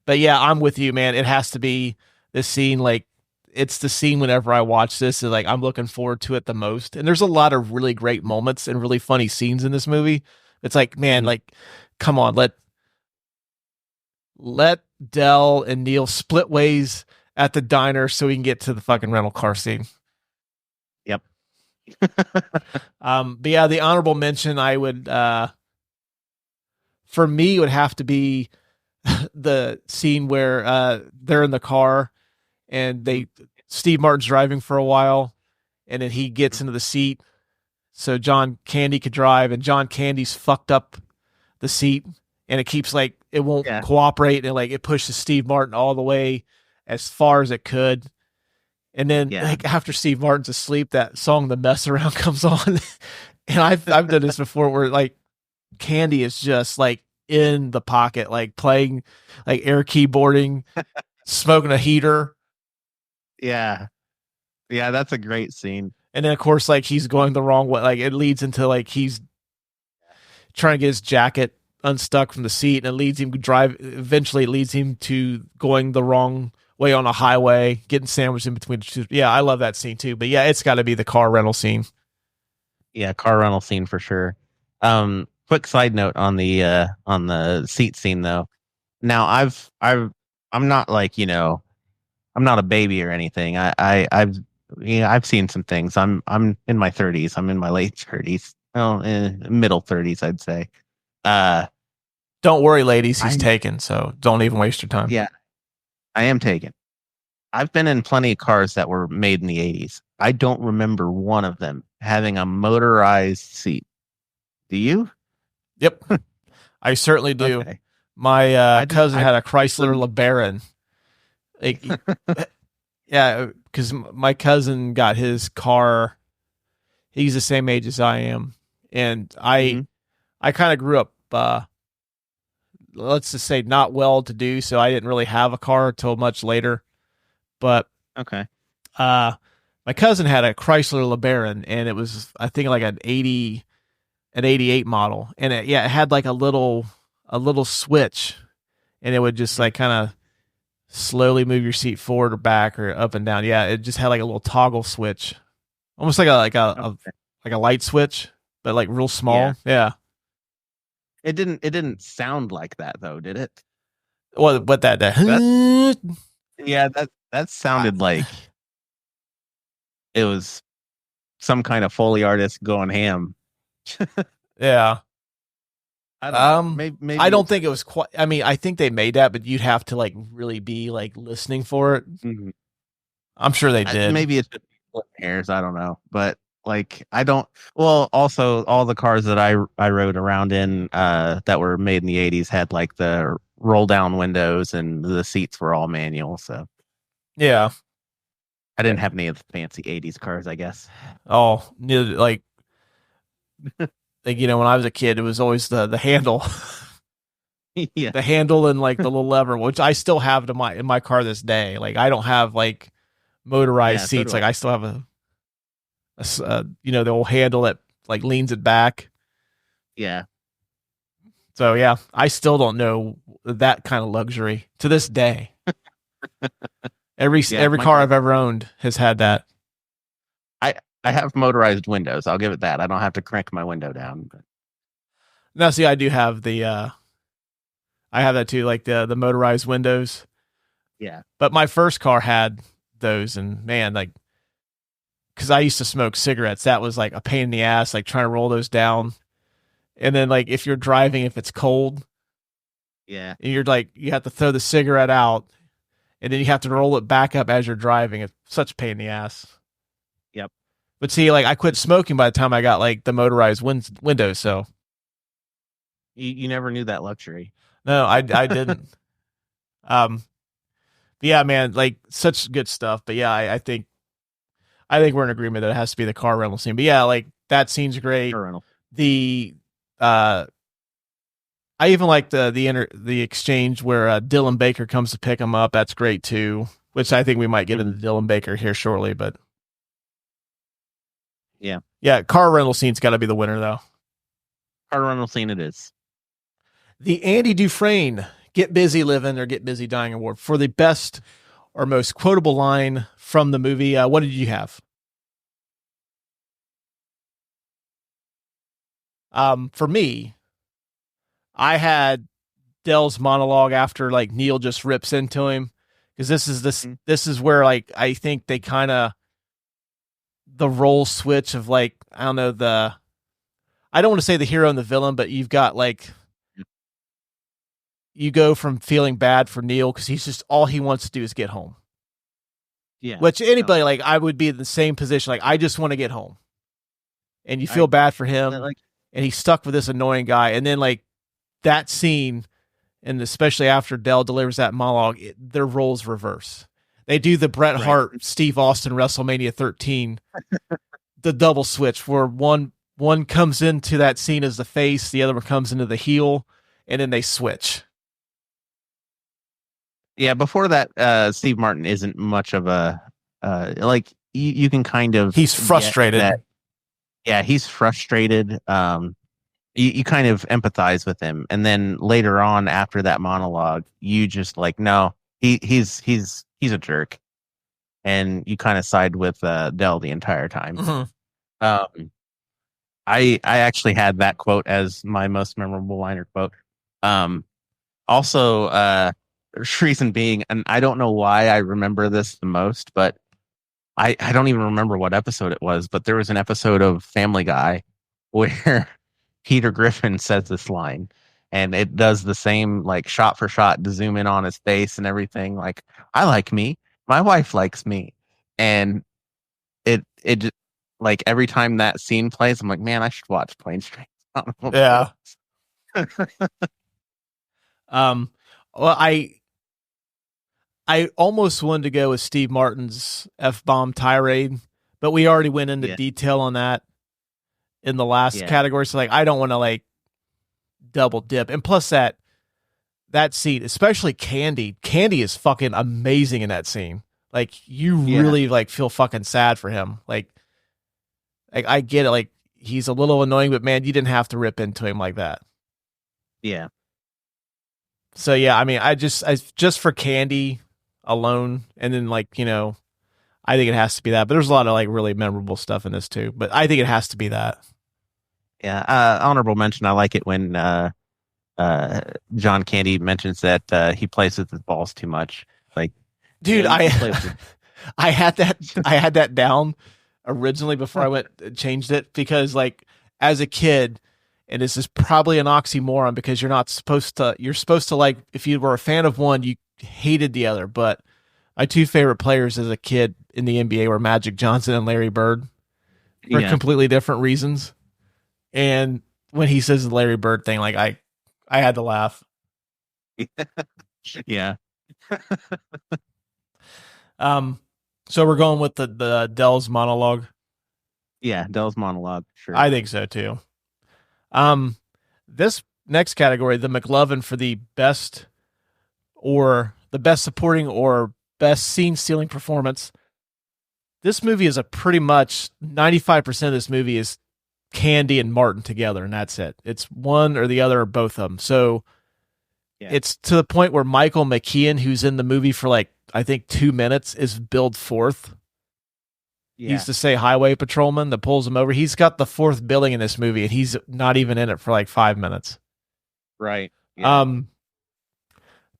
But yeah, I'm with you, man. It has to be this scene. Like it's the scene whenever I watch this, is like I'm looking forward to it the most. And there's a lot of really great moments and really funny scenes in this movie. It's like, man, like, come on, let Del and Neal split ways at the diner so we can get to the fucking rental car scene. Yep. But yeah, the honorable mention I would, for me, would have to be the scene where they're in the car and Steve Martin's driving for a while, and then he gets into the seat so John Candy could drive, and John Candy's fucked up the seat, and it keeps like it won't cooperate, and like it pushes Steve Martin all the way as far as it could. And then like after Steve Martin's asleep, that song "The Mess Around" comes on. And I've done this before where like Candy is just like in the pocket, like playing like air keyboarding, smoking a heater. Yeah. Yeah, that's a great scene. And then of course like he's going the wrong way. Like it leads into like he's trying to get his jacket unstuck from the seat, and it leads him to drive. Eventually it leads him to going the wrong way on a highway, getting sandwiched in between the two. Yeah, I love that scene too. But yeah, it's got to be the car rental scene. Yeah, car rental scene for sure. Quick side note on the seat scene though. Now I'm not like, I'm not a baby or anything. I've seen some things. I'm in my 30s. I'm in my late 30s. Well, middle 30s, I'd say. Don't worry, ladies, he's taken, so don't even waste your time. Yeah, I am taken. I've been in plenty of cars that were made in the 80s. I don't remember one of them having a motorized seat. Do you? Yep. I certainly do. Okay. My cousin had a Chrysler LeBaron. Like, yeah, because my cousin got his car. He's the same age as I am. And I kind of grew up, let's just say, not well to do, so I didn't really have a car until much later. But okay, my cousin had a Chrysler LeBaron, and it was, I think, like an 88 model, and it had like a little switch, and it would just like kind of slowly move your seat forward or back or up and down. Yeah, it just had like a little toggle switch, almost like a light switch, but like real small. Yeah. It didn't sound like that though, did it? Well, but that that sounded like it was some kind of Foley artist going ham. Yeah. I don't know. Maybe I don't think it was quite. I mean, I think they made that, but you'd have to like really be like listening for it. Mm-hmm. I'm sure they did. Maybe it's just hairs. I don't know, but like I don't. Well, also all the cars that I rode around in that were made in the 80s had like the roll down windows, and the seats were all manual. So yeah, I didn't have any of the fancy 80s cars, I guess. Oh, like. Like, when I was a kid, it was always the handle, yeah, the handle and like the little lever, which I still have in my car this day. Like I don't have like motorized seats. Like I still have the old handle that like leans it back. Yeah. So yeah, I still don't know that kind of luxury to this day. Every car I've ever owned has had that. I have motorized windows. I'll give it that. I don't have to crank my window down. But. No, see, I do have I have that too, like the motorized windows. Yeah. But my first car had those, and man, like, because I used to smoke cigarettes, that was like a pain in the ass, like trying to roll those down. And then like if you're driving, if it's cold, yeah, and you're like, you have to throw the cigarette out, and then you have to roll it back up as you're driving. It's such a pain in the ass. Yep. But see, like I quit smoking by the time I got like the motorized windows. So you never knew that luxury. No, I didn't. Yeah, man, like such good stuff. But yeah, I think I think we're in agreement that it has to be the car rental scene. But yeah, like that scene's great. Car rental. The I even like the exchange where Dylan Baker comes to pick him up. That's great too. Which I think we might get into Dylan Baker here shortly, but yeah, car rental scene's got to be the winner though. Car rental scene it is. The Andy Dufresne "Get Busy Living" or "Get Busy Dying" award for the best or most quotable line from the movie. What did you have? For me, I had Dell's monologue after like Neal just rips into him, because this is where like I think they kind of the role switch of like I don't know I don't want to say the hero and the villain, but you've got like you go from feeling bad for Neal because he's just all he wants to do is get home. Yeah. Which anybody like I would be in the same position. Like I just want to get home, and you feel bad for him, and he's stuck with this annoying guy. And then like that scene, and especially after Dell delivers that monologue, their roles reverse. They do the Bret Hart, Steve Austin WrestleMania 13, the double switch where one comes into that scene as the face, the other one comes into the heel, and then they switch. Yeah, before that, Steve Martin isn't much of a like you can kind of he's frustrated. Yeah, he's frustrated. You kind of empathize with him, and then later on after that monologue, you just like no, he's a jerk, and you kind of side with Dell the entire time. Mm-hmm. I actually had that quote as my most memorable liner quote. Also, reason being, and I don't know why I remember this the most, but I don't even remember what episode it was, but there was an episode of Family Guy where Peter Griffin says this line, and it does the same like shot for shot to zoom in on his face and everything. Like, I like me, my wife likes me, and it just like every time that scene plays, I'm like, man, I should watch Planes, Trains. Yeah. Well, I almost wanted to go with Steve Martin's F-bomb tirade, but we already went into detail on that in the last category. So like, I don't want to like double dip. And plus that scene, especially Candy is fucking amazing in that scene. Like you really like feel fucking sad for him. Like I get it. Like he's a little annoying, but man, you didn't have to rip into him like that. Yeah. So yeah, I mean, I just for Candy alone, and then like, you know, I think it has to be that. But there's a lot of like really memorable stuff in this too. But I think it has to be that. Yeah. Honorable mention. I like it when John Candy mentions that he plays with his balls too much. Like, dude, I had that down originally before I went changed it, because like as a kid, and this is probably an oxymoron because you're supposed to like, if you were a fan of one, you hated the other. But my two favorite players as a kid in the NBA were Magic Johnson and Larry Bird for completely different reasons. And when he says the Larry Bird thing, like I had to laugh. Yeah. So we're going with the Dell's monologue. Yeah, Dell's monologue. Sure. I think so too. This next category, the McLovin for the best supporting or best scene stealing performance. This movie is a pretty much 95% of this movie is Candy and Martin together, and that's it. It's one or the other or both of them. So it's to the point where Michael McKean, who's in the movie for like, I think 2 minutes, is billed fourth. Yeah. He's the say highway patrolman that pulls him over. He's got the fourth billing in this movie, and he's not even in it for like 5 minutes. Right. Yeah.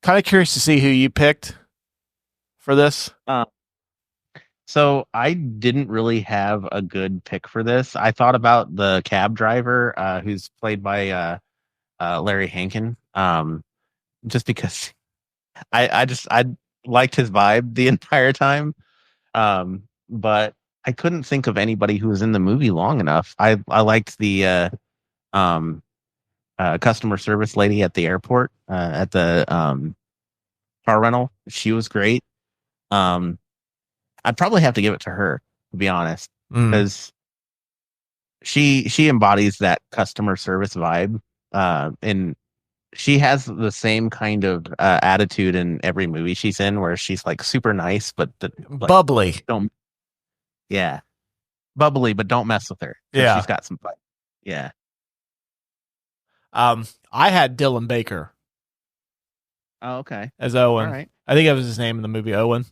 Kind of curious to see who you picked for this. So I didn't really have a good pick for this. I thought about the cab driver, who's played by Larry Hankin, just because I liked his vibe the entire time. But I couldn't think of anybody who was in the movie long enough. I liked the customer service lady at the airport, at the car rental. She was great. I'd probably have to give it to her. to be honest, Mm. because she embodies that customer service vibe, and she has the same kind of attitude in every movie she's in, where she's like super nice, but like, Bubbly. don't, yeah, bubbly, but don't mess with her. 'Cause Yeah. she's got some fight. Yeah. I had Dylan Baker Oh, okay. as Owen. All right. I think that was his name in the movie, Owen.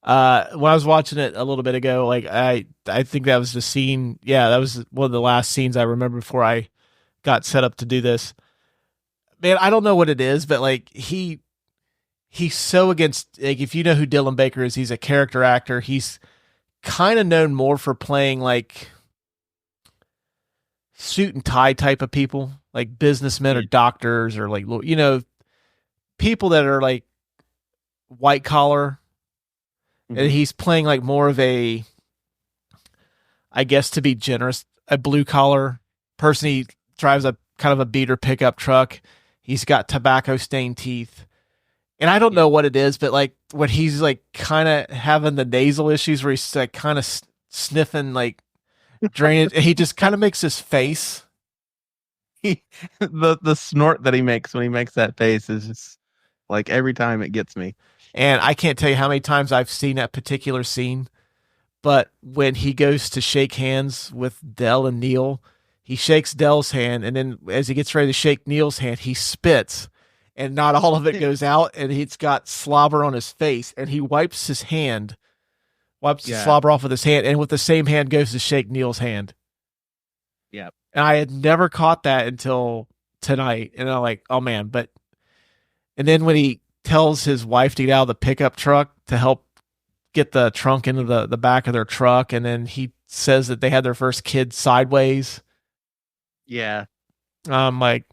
When I was watching it a little bit ago, like I think that was the scene. Yeah, that was one of the last scenes I remember before I got set up to do this. Man, I don't know what it is, but like he's so against, like, if you know who Dylan Baker is, he's a character actor. He's kind of known more for playing like suit and tie type of people, like businessmen or doctors, or like, you know, people that are like white collar. And he's playing like more of a, I guess, to be generous, a blue collar person. He drives a kind of a beater pickup truck. He's got tobacco stained teeth. And I don't know what it is, but like when he's like kind of having the nasal issues where he's like kind of sniffing like drainage, he just kind of makes his face. The snort that he makes when he makes that face is just like every time it gets me. And I can't tell you how many times I've seen that particular scene, but when he goes to shake hands with Del and Neal, he shakes Del's hand, and then as he gets ready to shake Neal's hand, he spits, and not all of it goes out, and he's got slobber on his face, and he wipes the slobber off with his hand, and with the same hand goes to shake Neal's hand. Yeah. And I had never caught that until tonight, and I'm like, oh man, and then when he tells his wife to get out of the pickup truck to help get the trunk into the back of their truck, and then he says that they had their first kid sideways. Yeah. I'm like,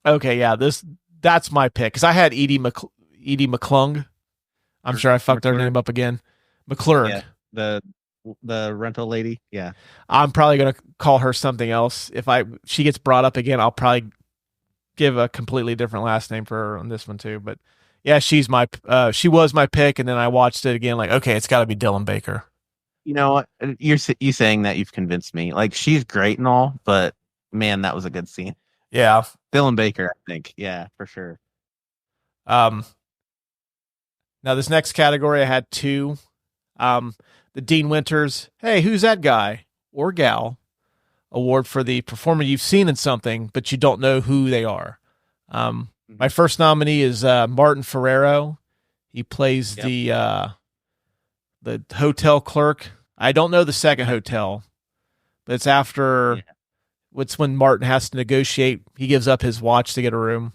okay, yeah, that's my pick, because I had Edie McClung. I'm sure I fucked her name up again. McClurg. Yeah, the rental lady. Yeah. I'm probably gonna call her something else. If she gets brought up again, I'll probably give a completely different last name for her on this one too. But yeah, she was my pick, and then I watched it again, like, okay, it's got to be Dylan Baker. You know what? You saying that, you've convinced me. Like, she's great and all, but man, that was a good scene. Yeah, Dylan Baker, I think. Yeah, for sure. Now this next category, I had two. The Dean Winters, hey, who's that guy or gal? Award for the performer you've seen in something, but you don't know who they are. My first nominee is Martin Ferrero. He plays the hotel clerk. I don't know the second hotel, but it's after. Yeah. It's when Martin has to negotiate. He gives up his watch to get a room.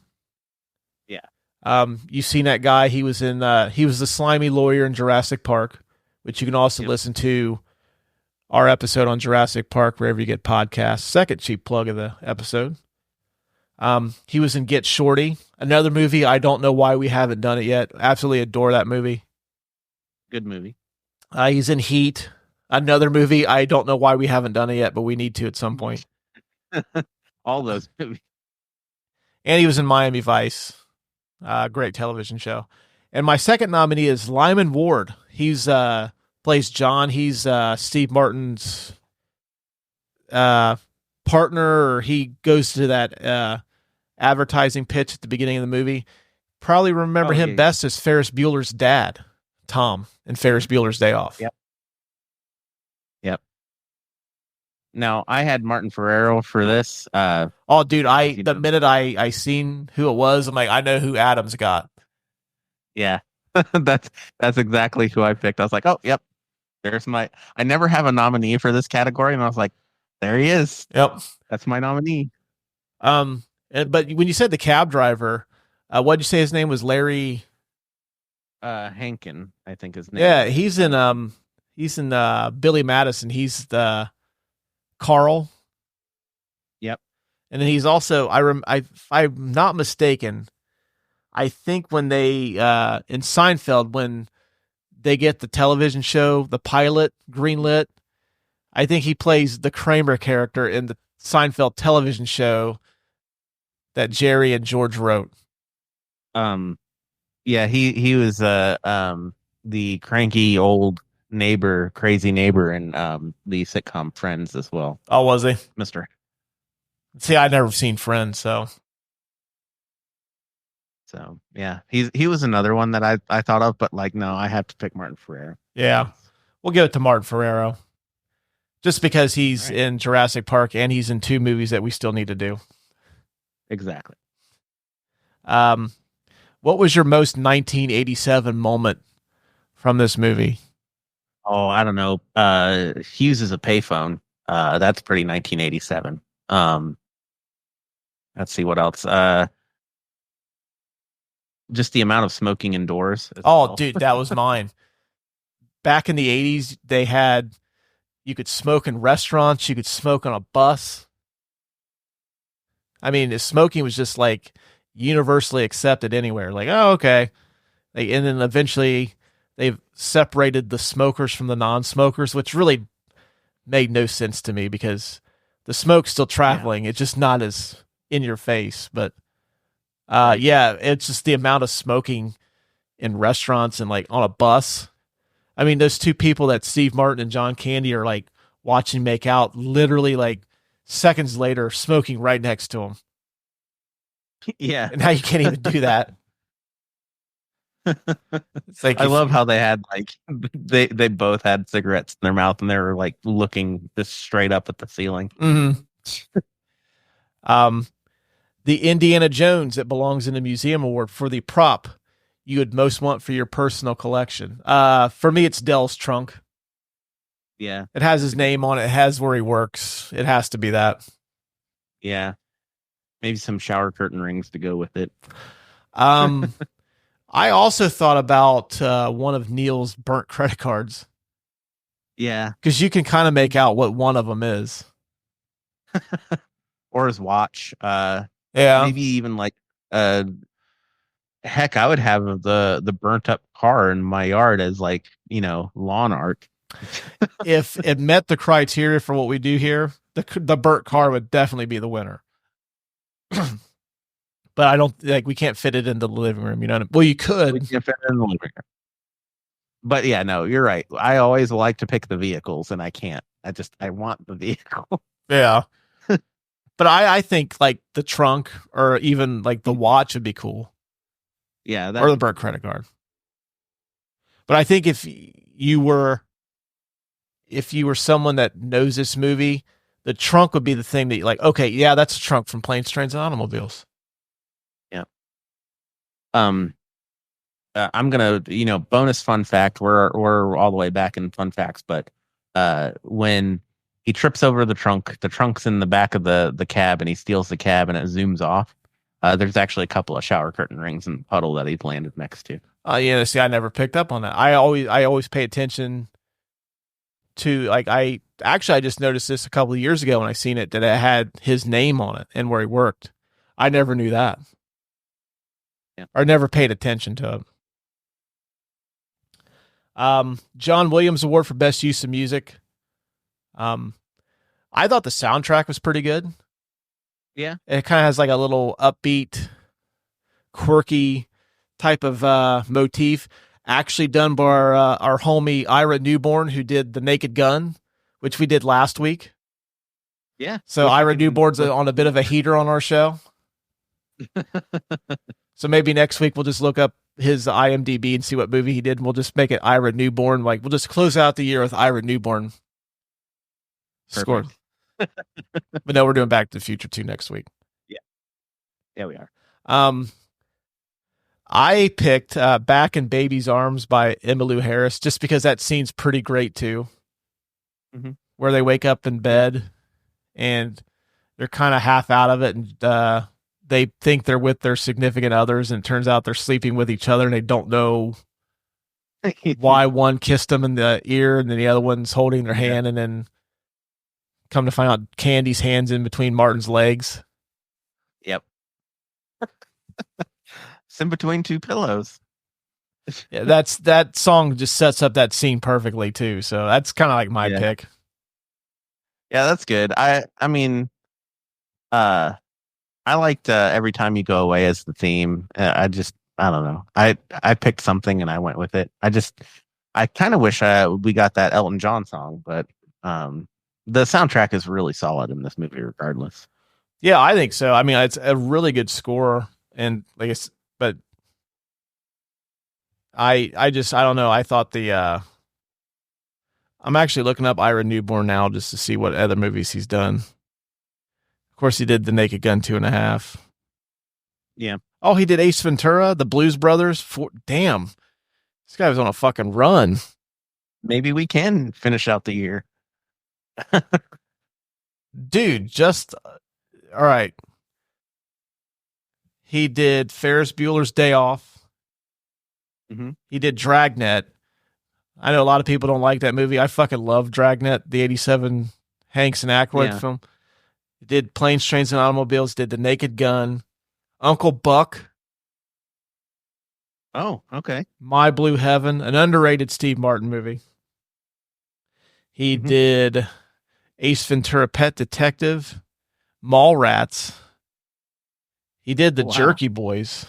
Yeah. You've seen that guy. He was the slimy lawyer in Jurassic Park, which you can also listen to our episode on Jurassic Park wherever you get podcasts. Second cheap plug of the episode. He was in Get Shorty, another movie. I don't know why we haven't done it yet. Absolutely adore that movie. Good movie. He's in Heat, another movie. I don't know why we haven't done it yet, but we need to at some point. All those movies. And he was in Miami Vice. Great television show. And my second nominee is Lyman Ward. He's plays John. He's Steve Martin's partner. Or he goes to that advertising pitch at the beginning of the movie. Probably remember him best as Ferris Bueller's dad, Tom, in Ferris Bueller's Day Off. Yep. Now, I had Martin Ferrero for this. Oh, dude, the minute I seen who it was, I'm like, I know who Adams got. Yeah, that's exactly who I picked. I was like, oh, yep, there's I never have a nominee for this category, and I was like, there he is. Yep, that's my nominee. But when you said the cab driver, what'd you say his name was? Larry Hankin, I think his name. Yeah, he's in Billy Madison. He's the Carl. Yep. And then he's also if I'm not mistaken, I think when they in Seinfeld, when they get the television show, the pilot greenlit, I think he plays the Kramer character in the Seinfeld television show that Jerry and George wrote. Yeah, he was the cranky old crazy neighbor in the sitcom Friends as well. Oh, was he? Mr. See, I'd never seen Friends, so yeah, he was another one that I thought of, but like no, I have to pick Martin Ferrero. yeah, we'll give it to Martin Ferrero, just because he's Right. in Jurassic Park and he's in 2 movies that we still need to do. Exactly. What was your most 1987 moment from this movie? Oh, I don't know. He uses a payphone. That's pretty 1987. Let's see what else. Just the amount of smoking indoors. as Oh, well. dude, that was mine. Back in the 80s, you could smoke in restaurants, you could smoke on a bus. I mean, smoking was just like universally accepted anywhere. Like, oh, okay. And then eventually they've separated the smokers from the non-smokers, which really made no sense to me because the smoke's still traveling. It's just not as in your face. But yeah, it's just the amount of smoking in restaurants and like on a bus. I mean, those 2 people that Steve Martin and John Candy are like watching make out, literally like seconds later, smoking right next to them. Yeah. And now you can't even do that. It's like I love how they had like they both had cigarettes in their mouth and they were like looking just straight up at the ceiling. Mm-hmm. The Indiana Jones that belongs in a museum award for the prop you would most want for your personal collection. For me, it's Dell's trunk. Yeah. It has his name on it. It has where he works. It has to be that. Yeah. Maybe some shower curtain rings to go with it. I also thought about one of Neal's burnt credit cards Yeah. because you can kind of make out what one of them is. Or his watch. Yeah. Maybe even like heck, I would have the burnt up car in my yard as like, lawn art. If it met the criteria for what we do here, the burnt car would definitely be the winner. But I don't we can't fit it into the living room. Well, you could. We can fit it in the living room. But yeah, no, you're right. I always like to pick the vehicles and I can't. I want the vehicle. Yeah. But I think like the trunk or even like the watch would be cool. Yeah. Or the burnt credit card. But I think if you were someone that knows this movie, the trunk would be the thing that you're like, okay, yeah, that's a trunk from Planes, Trains, and Automobiles. Yeah. I'm gonna, bonus fun fact. We're all the way back in fun facts, but when he trips over the trunk's in the back of the cab, and he steals the cab, and it zooms off. There's actually a couple of shower curtain rings in the puddle that he's landed next to. Yeah. See, I never picked up on that. I always pay attention to like I just noticed this a couple of years ago when I seen it that it had his name on it and where he worked. I never knew that. Yeah. Or never paid attention to it. John Williams Award for Best Use of Music. I thought the soundtrack was pretty good. Yeah. It kind of has like a little upbeat, quirky type of motif. Actually done by our homie Ira Newborn, who did The Naked Gun, which we did last week. Yeah. So Ira Newborn's on a bit of a heater on our show. So maybe next week we'll just look up his IMDb and see what movie he did, and we'll just make it Ira Newborn. Like we'll just close out the year with Ira Newborn scored. But no, we're doing Back to the Future 2 next week. Yeah, we are. I picked Back in Baby's Arms by Emmylou Harris just because that scene's pretty great too. Mhm. Where they wake up in bed and they're kind of half out of it, and they think they're with their significant others, and it turns out they're sleeping with each other, and they don't know why one kissed them in the ear and then the other one's holding their hand, and then come to find out Candy's hand's in between Martin's legs. Yep. It's in between 2 pillows. Yeah, that song just sets up that scene perfectly too. So that's kind of like my pick. Yeah, that's good. I mean, I liked Every Time You Go Away as the theme. I don't know. I picked something and I went with it. I kind of wish we got that Elton John song, but the soundtrack is really solid in this movie, regardless. Yeah, I think so. I mean, it's a really good score, and but I don't know. I thought I'm actually looking up Ira Newborn now just to see what other movies he's done. Of course, he did The Naked Gun 2.5. Yeah. Oh, he did Ace Ventura, The Blues Brothers. Damn, this guy was on a fucking run. Maybe we can finish out the year. Dude, all right. He did Ferris Bueller's Day Off. Mm-hmm. He did Dragnet. I know a lot of people don't like that movie. I fucking love Dragnet, the 87 Hanks and Aykroyd film. He did Planes, Trains, and Automobiles, did The Naked Gun, Uncle Buck. Oh, okay. My Blue Heaven, an underrated Steve Martin movie. He did Ace Ventura, Pet Detective, Mallrats. He did The Jerky Boys.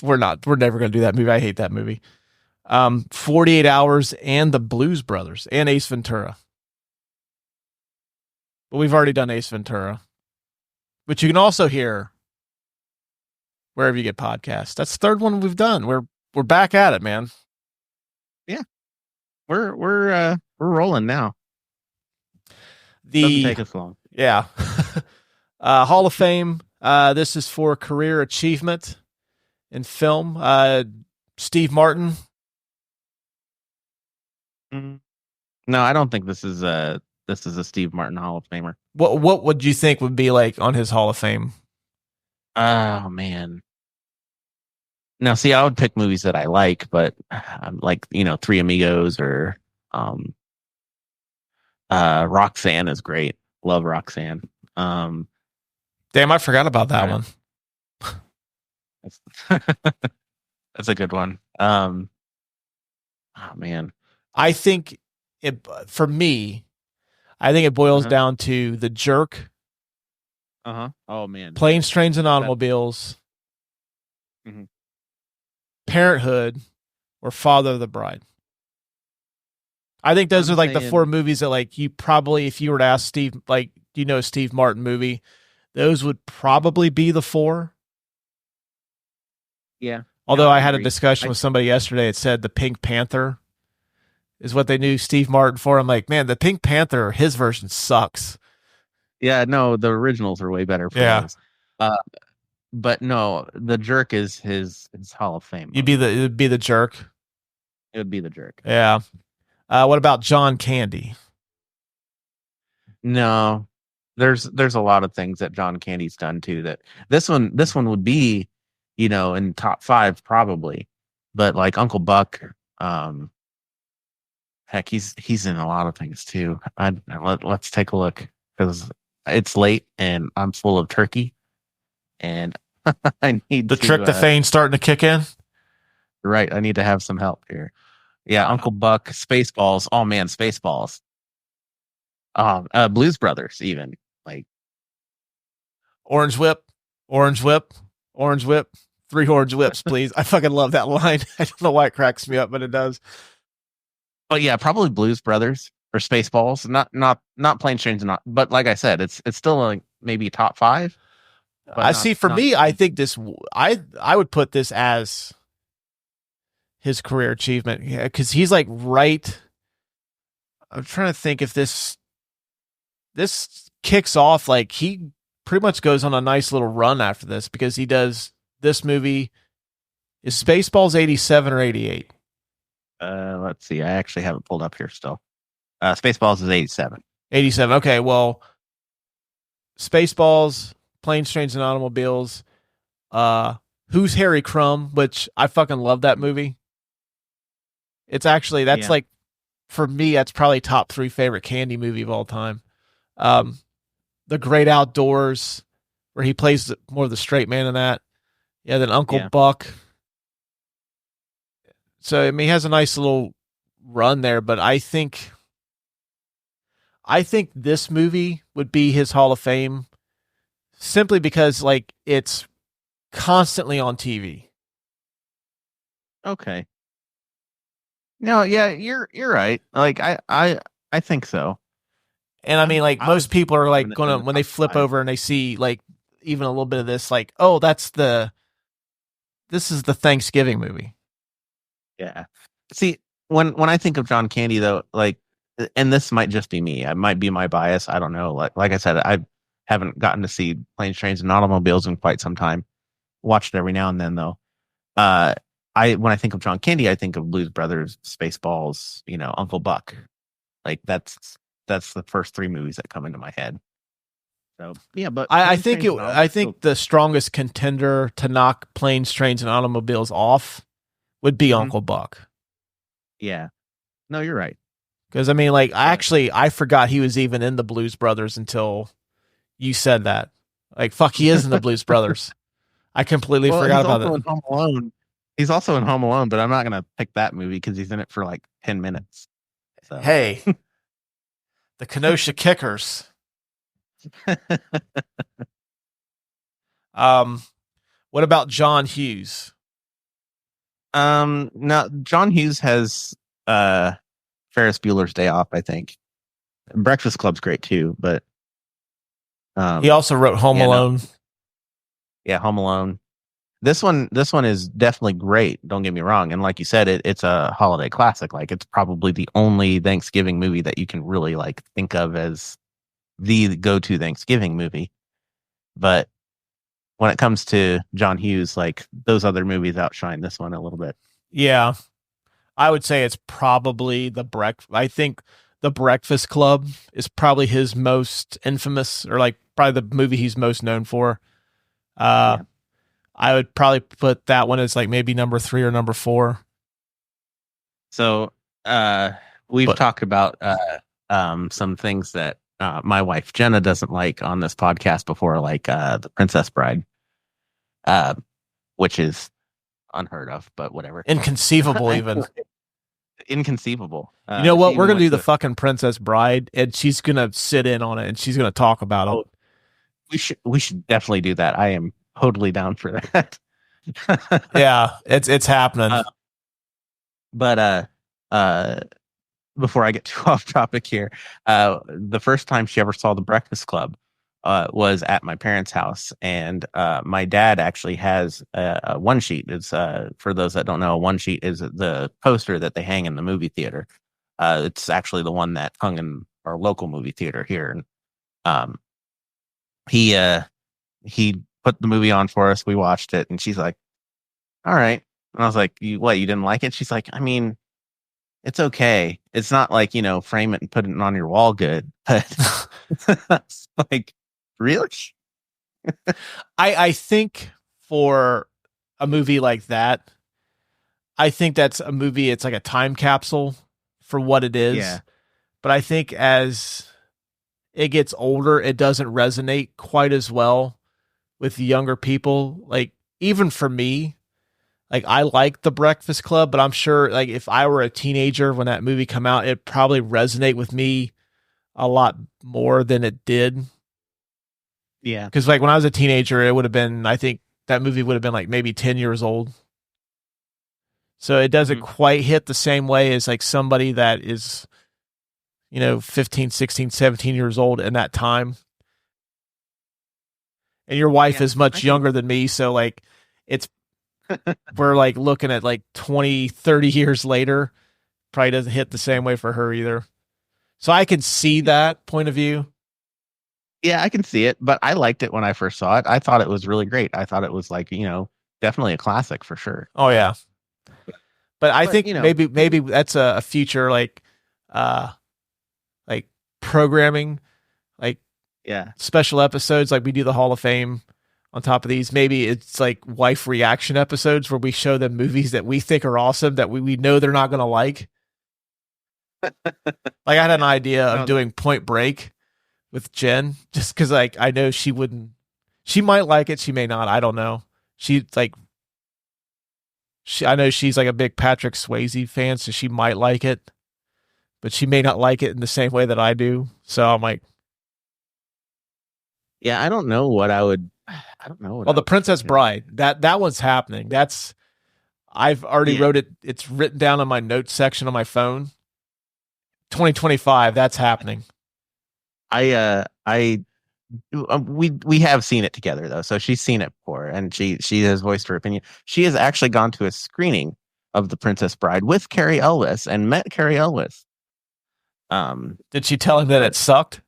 We're never going to do that movie. I hate that movie. 48 Hours and The Blues Brothers and Ace Ventura. But we've already done Ace Ventura, which you can also hear wherever you get podcasts. That's the third one we've done. We're back at it, man. Yeah. We're rolling now. Doesn't take us long. Yeah. Hall of Fame. This is for career achievement in film. Steve Martin. No, I don't think this is a Steve Martin Hall of Famer. What would you think would be like on his Hall of Fame? Oh man. Now, see, I would pick movies that I like, but like, Three Amigos or Roxanne is great. Love Roxanne. Damn, I forgot about that one. That's a good one. Oh man. I think for me, I think it boils down to The Jerk. Oh man. Planes, Trains, and Automobiles. Parenthood, or Father of the Bride. I think those are like the four movies that, like, you probably, if you were to ask Steve, like, Steve Martin movie, those would probably be the four. Yeah. Although I had a discussion with somebody yesterday, it said the Pink Panther is what they knew Steve Martin for. I'm like, man, the Pink Panther, his version sucks. Yeah, no, the originals are way better. Those. But no, The Jerk is his Hall of Fame. It'd be the Jerk. It would be The Jerk. Yeah. What about John Candy? No, there's a lot of things that John Candy's done too. That this one would be, in top 5 probably. But like Uncle Buck, heck, he's in a lot of things too. Let's take a look, because it's late and I'm full of turkey, and I need the tryptophan starting to kick in. Right, I need to have some help here. Yeah, Uncle Buck, Spaceballs. Oh man, Spaceballs. Blues Brothers, even like Orange Whip, 3 Orange Whips, please. I fucking love that line. I don't know why it cracks me up, but it does. Oh yeah, probably Blues Brothers or Spaceballs. Not Planes, Trains, and not. But like I said, it's still like maybe top 5. I see. For me, I think this. I would put this as his career achievement, because he's like right. I'm trying to think if this kicks off, like he pretty much goes on a nice little run after this, because he does this movie. Is Spaceballs 87 or 88? Let's see. I actually have it pulled up here still. Spaceballs is 87. 87. Okay, well, Spaceballs, Planes, Trains, and Automobiles. Who's Harry Crumb? Which I fucking love that movie. It's actually, that's like, for me, that's probably top 3 favorite Candy movie of all time. The Great Outdoors, where he plays more of the straight man in that. Yeah, then Uncle Buck. So, I mean, he has a nice little run there, but I think this movie would be his Hall of Fame, simply because, like, it's constantly on TV. Okay. No, yeah, you're right. Like I think so. And I mean, like I most was people are like putting it gonna in the when they top flip 5. over and they see like even a little bit of this, like, oh, this is the Thanksgiving movie. Yeah. See, when I think of John Candy though, like, and this might just be me. It might be my bias. I don't know. Like I said, I haven't gotten to see Planes, Trains, and Automobiles in quite some time. Watched it every now and then though. Uh, I when I think of John Candy, I think of Blues Brothers, Spaceballs, Uncle Buck. Like that's the first 3 movies that come into my head. So yeah, but I Planes, think Trains, and I Automobiles, think the strongest contender to knock Planes, Trains, and Automobiles off would be Mhm. Uncle Buck. Yeah. No, you're right. Because I mean, like, But I forgot he was even in the Blues Brothers until you said that. Like, fuck, he is in the Blues Brothers. I completely well, forgot he's about also that. in Home Alone. He's also in Home Alone, but I'm not gonna pick that movie because he's in it for like 10 minutes. So Hey, the Kenosha Kickers. What about John Hughes? no, John Hughes has Ferris Bueller's Day Off, I think. Breakfast Club's great too, but He also wrote Home yeah, no, Alone. yeah, Home Alone. This one is definitely great. Don't get me wrong, and like you said, it's a holiday classic. Like it's probably the only Thanksgiving movie that you can really like think of as the go-to Thanksgiving movie. But when it comes to John Hughes, like those other movies outshine this one a little bit. Yeah, I would say it's probably I think the Breakfast Club is probably his most infamous, or like probably the movie he's most known for. Uh, Yeah. I would probably put that one as like maybe number 3 or number 4. So we've But talked about some things that my wife Jenna doesn't like on this podcast before, like The Princess Bride, uh, which is unheard of, but whatever. inconceivable, even. Inconceivable. You know She what? We're even gonna went do the to. fucking Princess Bride, and she's gonna sit in on it, and she's gonna talk about it. Oh, we should definitely do that. I am totally down for that. Yeah, it's happening. But uh, before I get too off topic here, the first time she ever saw The Breakfast Club was at my parents' house, and my dad actually has a one sheet. It's for those that don't know, a one sheet is the poster that they hang in the movie theater. It's actually the one that hung in our local movie theater here, and um, he put the movie on for us. We watched it, and she's like, "All right." And I was like, "You what? You didn't like it?" She's like, "I mean, it's okay. It's not like, frame it and put it on your wall good." But it's like, really? I think for a movie like that, I think that's a movie. It's like a time capsule for what it is. Yeah. But I think as it gets older, it doesn't resonate quite as well with younger people. Like even for me, like I like The Breakfast Club, but I'm sure like if I were a teenager when that movie come out, it'd probably resonate with me a lot more than it did. Yeah. Because like when I was a teenager, it would have been, I think that movie would have been like maybe 10 years old. So it doesn't Mhm. quite hit the same way as like somebody that is, 15, 16, 17 years old in that time. And your wife Yeah, is I much can. younger than me. So like it's, we're like looking at like 20, 30 years later, probably doesn't hit the same way for her either. So I can see that point of view. Yeah, I can see it, but I liked it when I first saw it. I thought it was really great. I thought it was like, definitely a classic for sure. Oh yeah. But I But, think maybe that's a future like programming, like yeah. special episodes, like we do the Hall of Fame on top of these. Maybe it's like wife reaction episodes where we show them movies that we think are awesome that we know they're not gonna like. Like I had an idea of doing Point Break with Jen, just because like I know she might like it, she may not, I don't know. I know she's like a big Patrick Swayze fan, so she might like it, but she may not like it in the same way that I do. So I'm like, Yeah, I don't know what I would. I don't know what. well, The Princess Bride, that one's happening. That's I've already wrote it. It's written down on my notes section on my phone. 2025, that's happening. We have seen it together though, so she's seen it before, and she has voiced her opinion. She has actually gone to a screening of The Princess Bride with Carrie Elwes and met Carrie Elwes. Did she tell him that it sucked?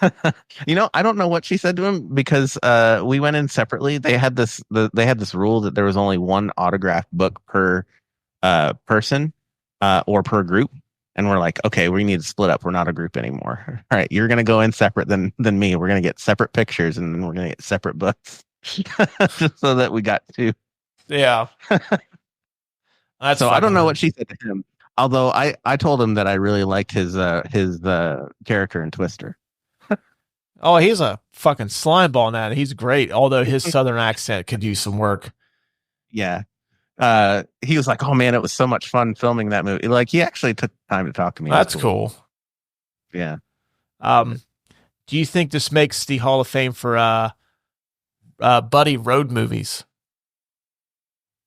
I don't know what she said to him because we went in separately. They had this rule that there was only one autographed book per person or per group. And we're like, okay, we need to split up. We're not a group anymore. All right, you're going to go in separate than me. We're going to get separate pictures, and then we're going to get separate books, just so that we got two. Yeah. That's so I don't know what she said to him. Although I told him that I really liked his character in Twister. Oh, he's a fucking slime ball now. He's great. Although his southern accent could use some work. Yeah. He was like, "Oh man, it was so much fun filming that movie." Like, he actually took time to talk to me. That's cool. Yeah. Do you think this makes the Hall of Fame for buddy road movies?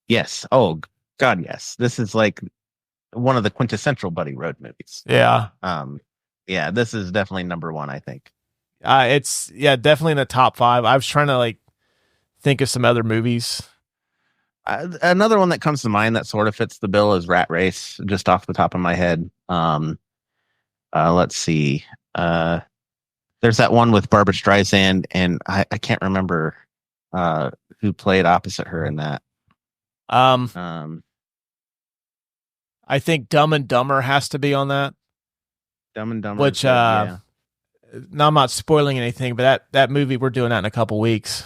Yes. Oh God, yes. This is like one of the quintessential buddy road movies. Yeah. Yeah. This is definitely number one, I think. It's definitely in the top 5. I was trying to think of some other movies. Another one that comes to mind that sort of fits the bill is Rat Race, just off the top of my head. Let's see. There's that one with Barbara Streisand, and I can't remember who played opposite her in that. I think Dumb and Dumber has to be on that. Dumb and Dumber, which now I'm not spoiling anything, but that movie, we're doing that in a couple weeks.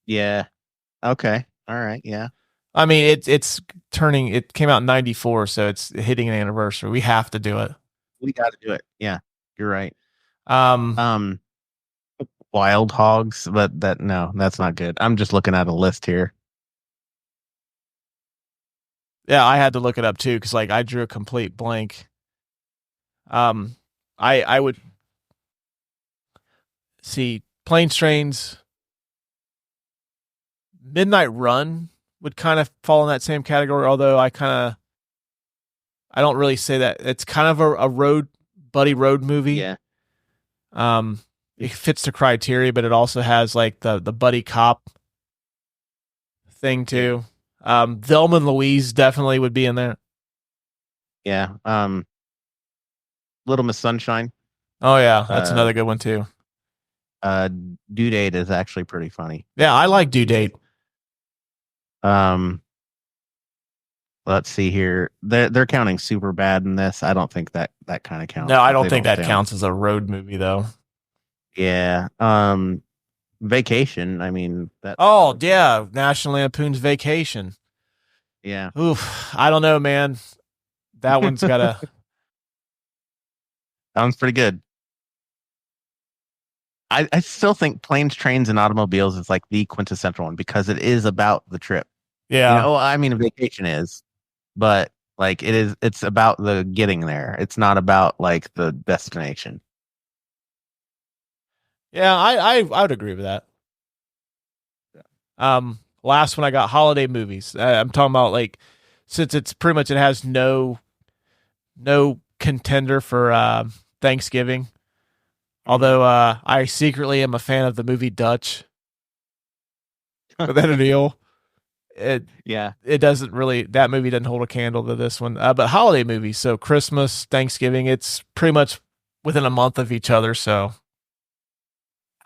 Yeah. Okay. All right. Yeah. I mean, it came out in 94, so it's hitting an anniversary. We have to do it. We got to do it. Yeah, you're right. Wild Hogs, but that's not good. I'm just looking at a list here. Yeah, I had to look it up too, because I drew a complete blank. I would see Planes, Trains, Midnight Run would kind of fall in that same category, although I don't really say that. It's kind of a buddy road movie. Yeah. It fits the criteria, but it also has the buddy cop thing too. Thelma and Louise definitely would be in there. Yeah. Little Miss Sunshine. Oh yeah, that's another good one too. Due Date is actually pretty funny. Yeah, I like Due Date. Let's see here. They're counting Superbad in this. I don't think that kind of counts. No, I don't think that counts as a road movie though. Yeah. Vacation. I mean that. Oh yeah, National Lampoon's Vacation. Yeah. Oof. I don't know, man. That one's got a. That one's pretty good. I still think Planes, Trains, and Automobiles is the quintessential one because it is about the trip. Yeah. I mean, a vacation is, but it's about the getting there. It's not about the destination. Yeah, I would agree with that. Last one I got, holiday movies. I'm talking about since it's pretty much, it has no contender for Thanksgiving. Although I secretly am a fan of the movie Dutch. With that Neal. It doesn't really, that movie doesn't hold a candle to this one. But holiday movies, so Christmas, Thanksgiving, it's pretty much within a month of each other. So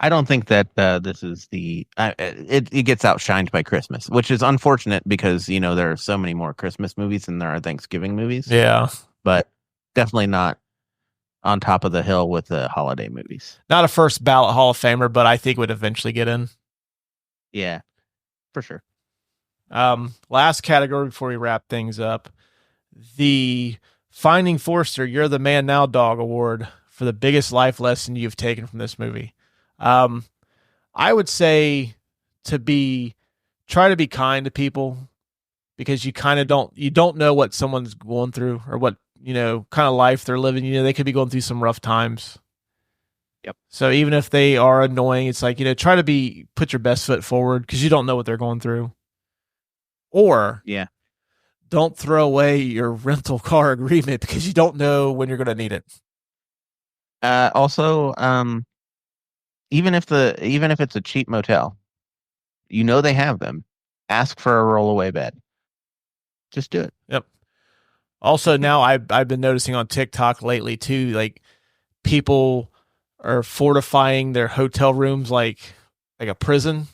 I don't think that this is it gets outshined by Christmas, which is unfortunate because there are so many more Christmas movies than there are Thanksgiving movies. Yeah, but definitely not on top of the hill with the holiday movies. Not a first ballot Hall of Famer, but I think would eventually get in. Yeah, for sure. Last category before we wrap things up, the Finding Forrester You're the Man Now Dog Award for the biggest life lesson you've taken from this movie. I would say try to be kind to people, because you kind of don't know what someone's going through or what, kind of life they're living. They could be going through some rough times. Yep. So even if they are annoying, it's try to put your best foot forward, because you don't know what they're going through. Or Yeah. don't throw away your rental car agreement because you don't know when you're going to need it. Also, even if it's a cheap motel, they have them. Ask for a rollaway bed. Just do it. Yep. Also, now I've been noticing on TikTok lately too, like people are fortifying their hotel rooms like a prison.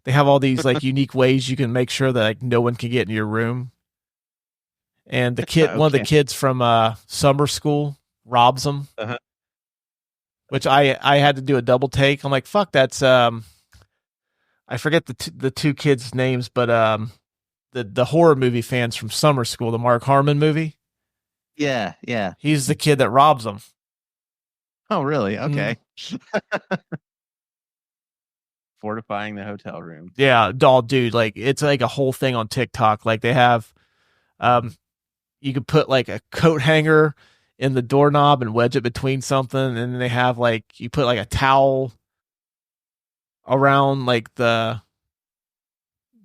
They have all these like unique ways you can make sure that like no one can get in your room. And one of the kids from summer school robs them, which I had to do a double take. I'm like, fuck, that's I forget the two kids' names, but the horror movie fans from summer school, the Mark Harmon movie. Yeah. He's the kid that robs them. Oh, really? Okay. Fortifying the hotel room. Yeah, dude, like it's like a whole thing on TikTok. Like they have, you could put like a coat hanger in the doorknob and wedge it between something, and then they have like you put like a towel around like the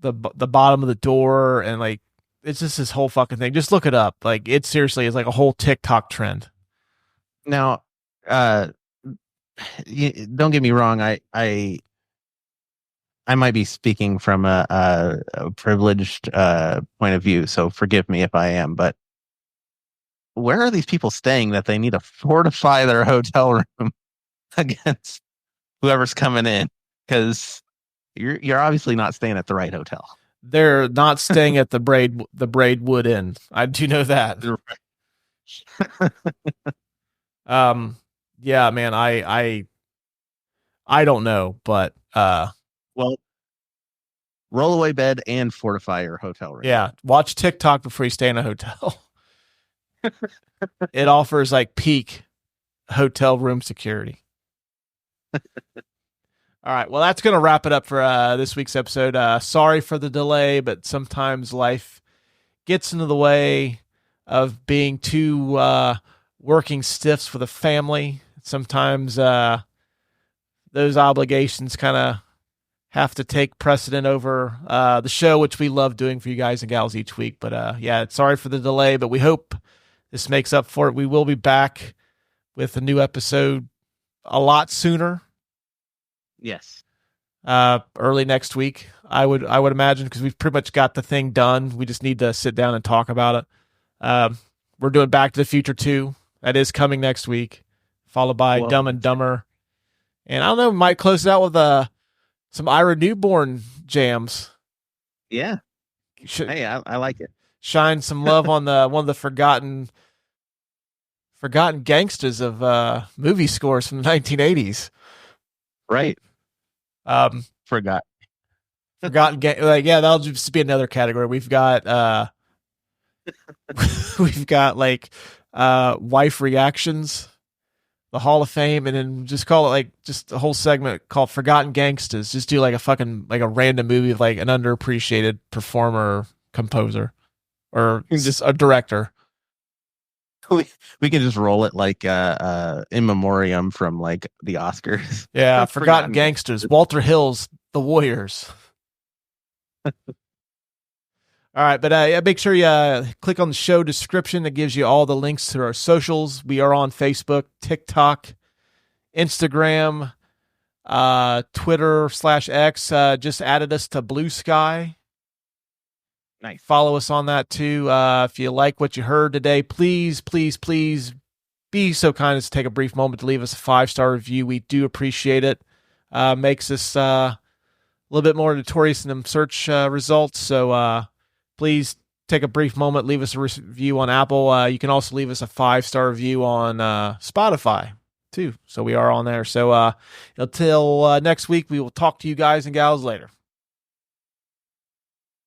bottom of the door, and like it's just this whole fucking thing. Just look it up. Like it seriously is like a whole TikTok trend. Now, don't get me wrong. I might be speaking from a privileged point of view, so forgive me if I am. But where are these people staying that they need to fortify their hotel room against whoever's coming in? Because you're obviously not staying at the right hotel. They're not staying at the Braidwood Inn. I do know that. Yeah, man. I don't know, but well, rollaway bed and fortify your hotel room. Yeah, watch TikTok before you stay in a hotel. It offers like peak hotel room security. All right, well, that's going to wrap it up for this week's episode. Sorry for the delay, but sometimes life gets into the way of being two working stiffs with a family. Sometimes those obligations kind of have to take precedent over the show, which we love doing for you guys and gals each week. But yeah, sorry for the delay, but we hope this makes up for it. We will be back with a new episode a lot sooner. Yes. Early next week, I would imagine, because we've pretty much got the thing done. We just need to sit down and talk about it. We're doing Back to the Future 2. That is coming next week, followed by Dumb and Dumber. And I don't know, we might close it out with some Ira Newborn jams. Yeah. Hey, I like it. Shine some love on one of the forgotten gangsters of movie scores from the 1980s. Right. Forgotten like, yeah, that'll just be another category. We've got like wife reactions, the Hall of Fame, and then just call it like just a whole segment called Forgotten Gangsters. Just do like a random movie of like an underappreciated performer, composer, or just a director. We can just roll it like in memoriam from like the Oscars. Yeah, Forgotten Gangsters. Walter Hill's The Warriors. All right, but make sure you click on the show description. That gives you all the links to our socials. We are on Facebook, TikTok, Instagram, Twitter /X. Just added us to Blue Sky. Nice. Follow us on that too. If you like what you heard today, please be so kind as to take a brief moment to leave us a 5-star review. We do appreciate it. Makes us a little bit more notorious in the search results. So please take a brief moment, leave us a review on Apple. You can also leave us a 5-star review on Spotify too. So we are on there. So until next week, we will talk to you guys and gals later.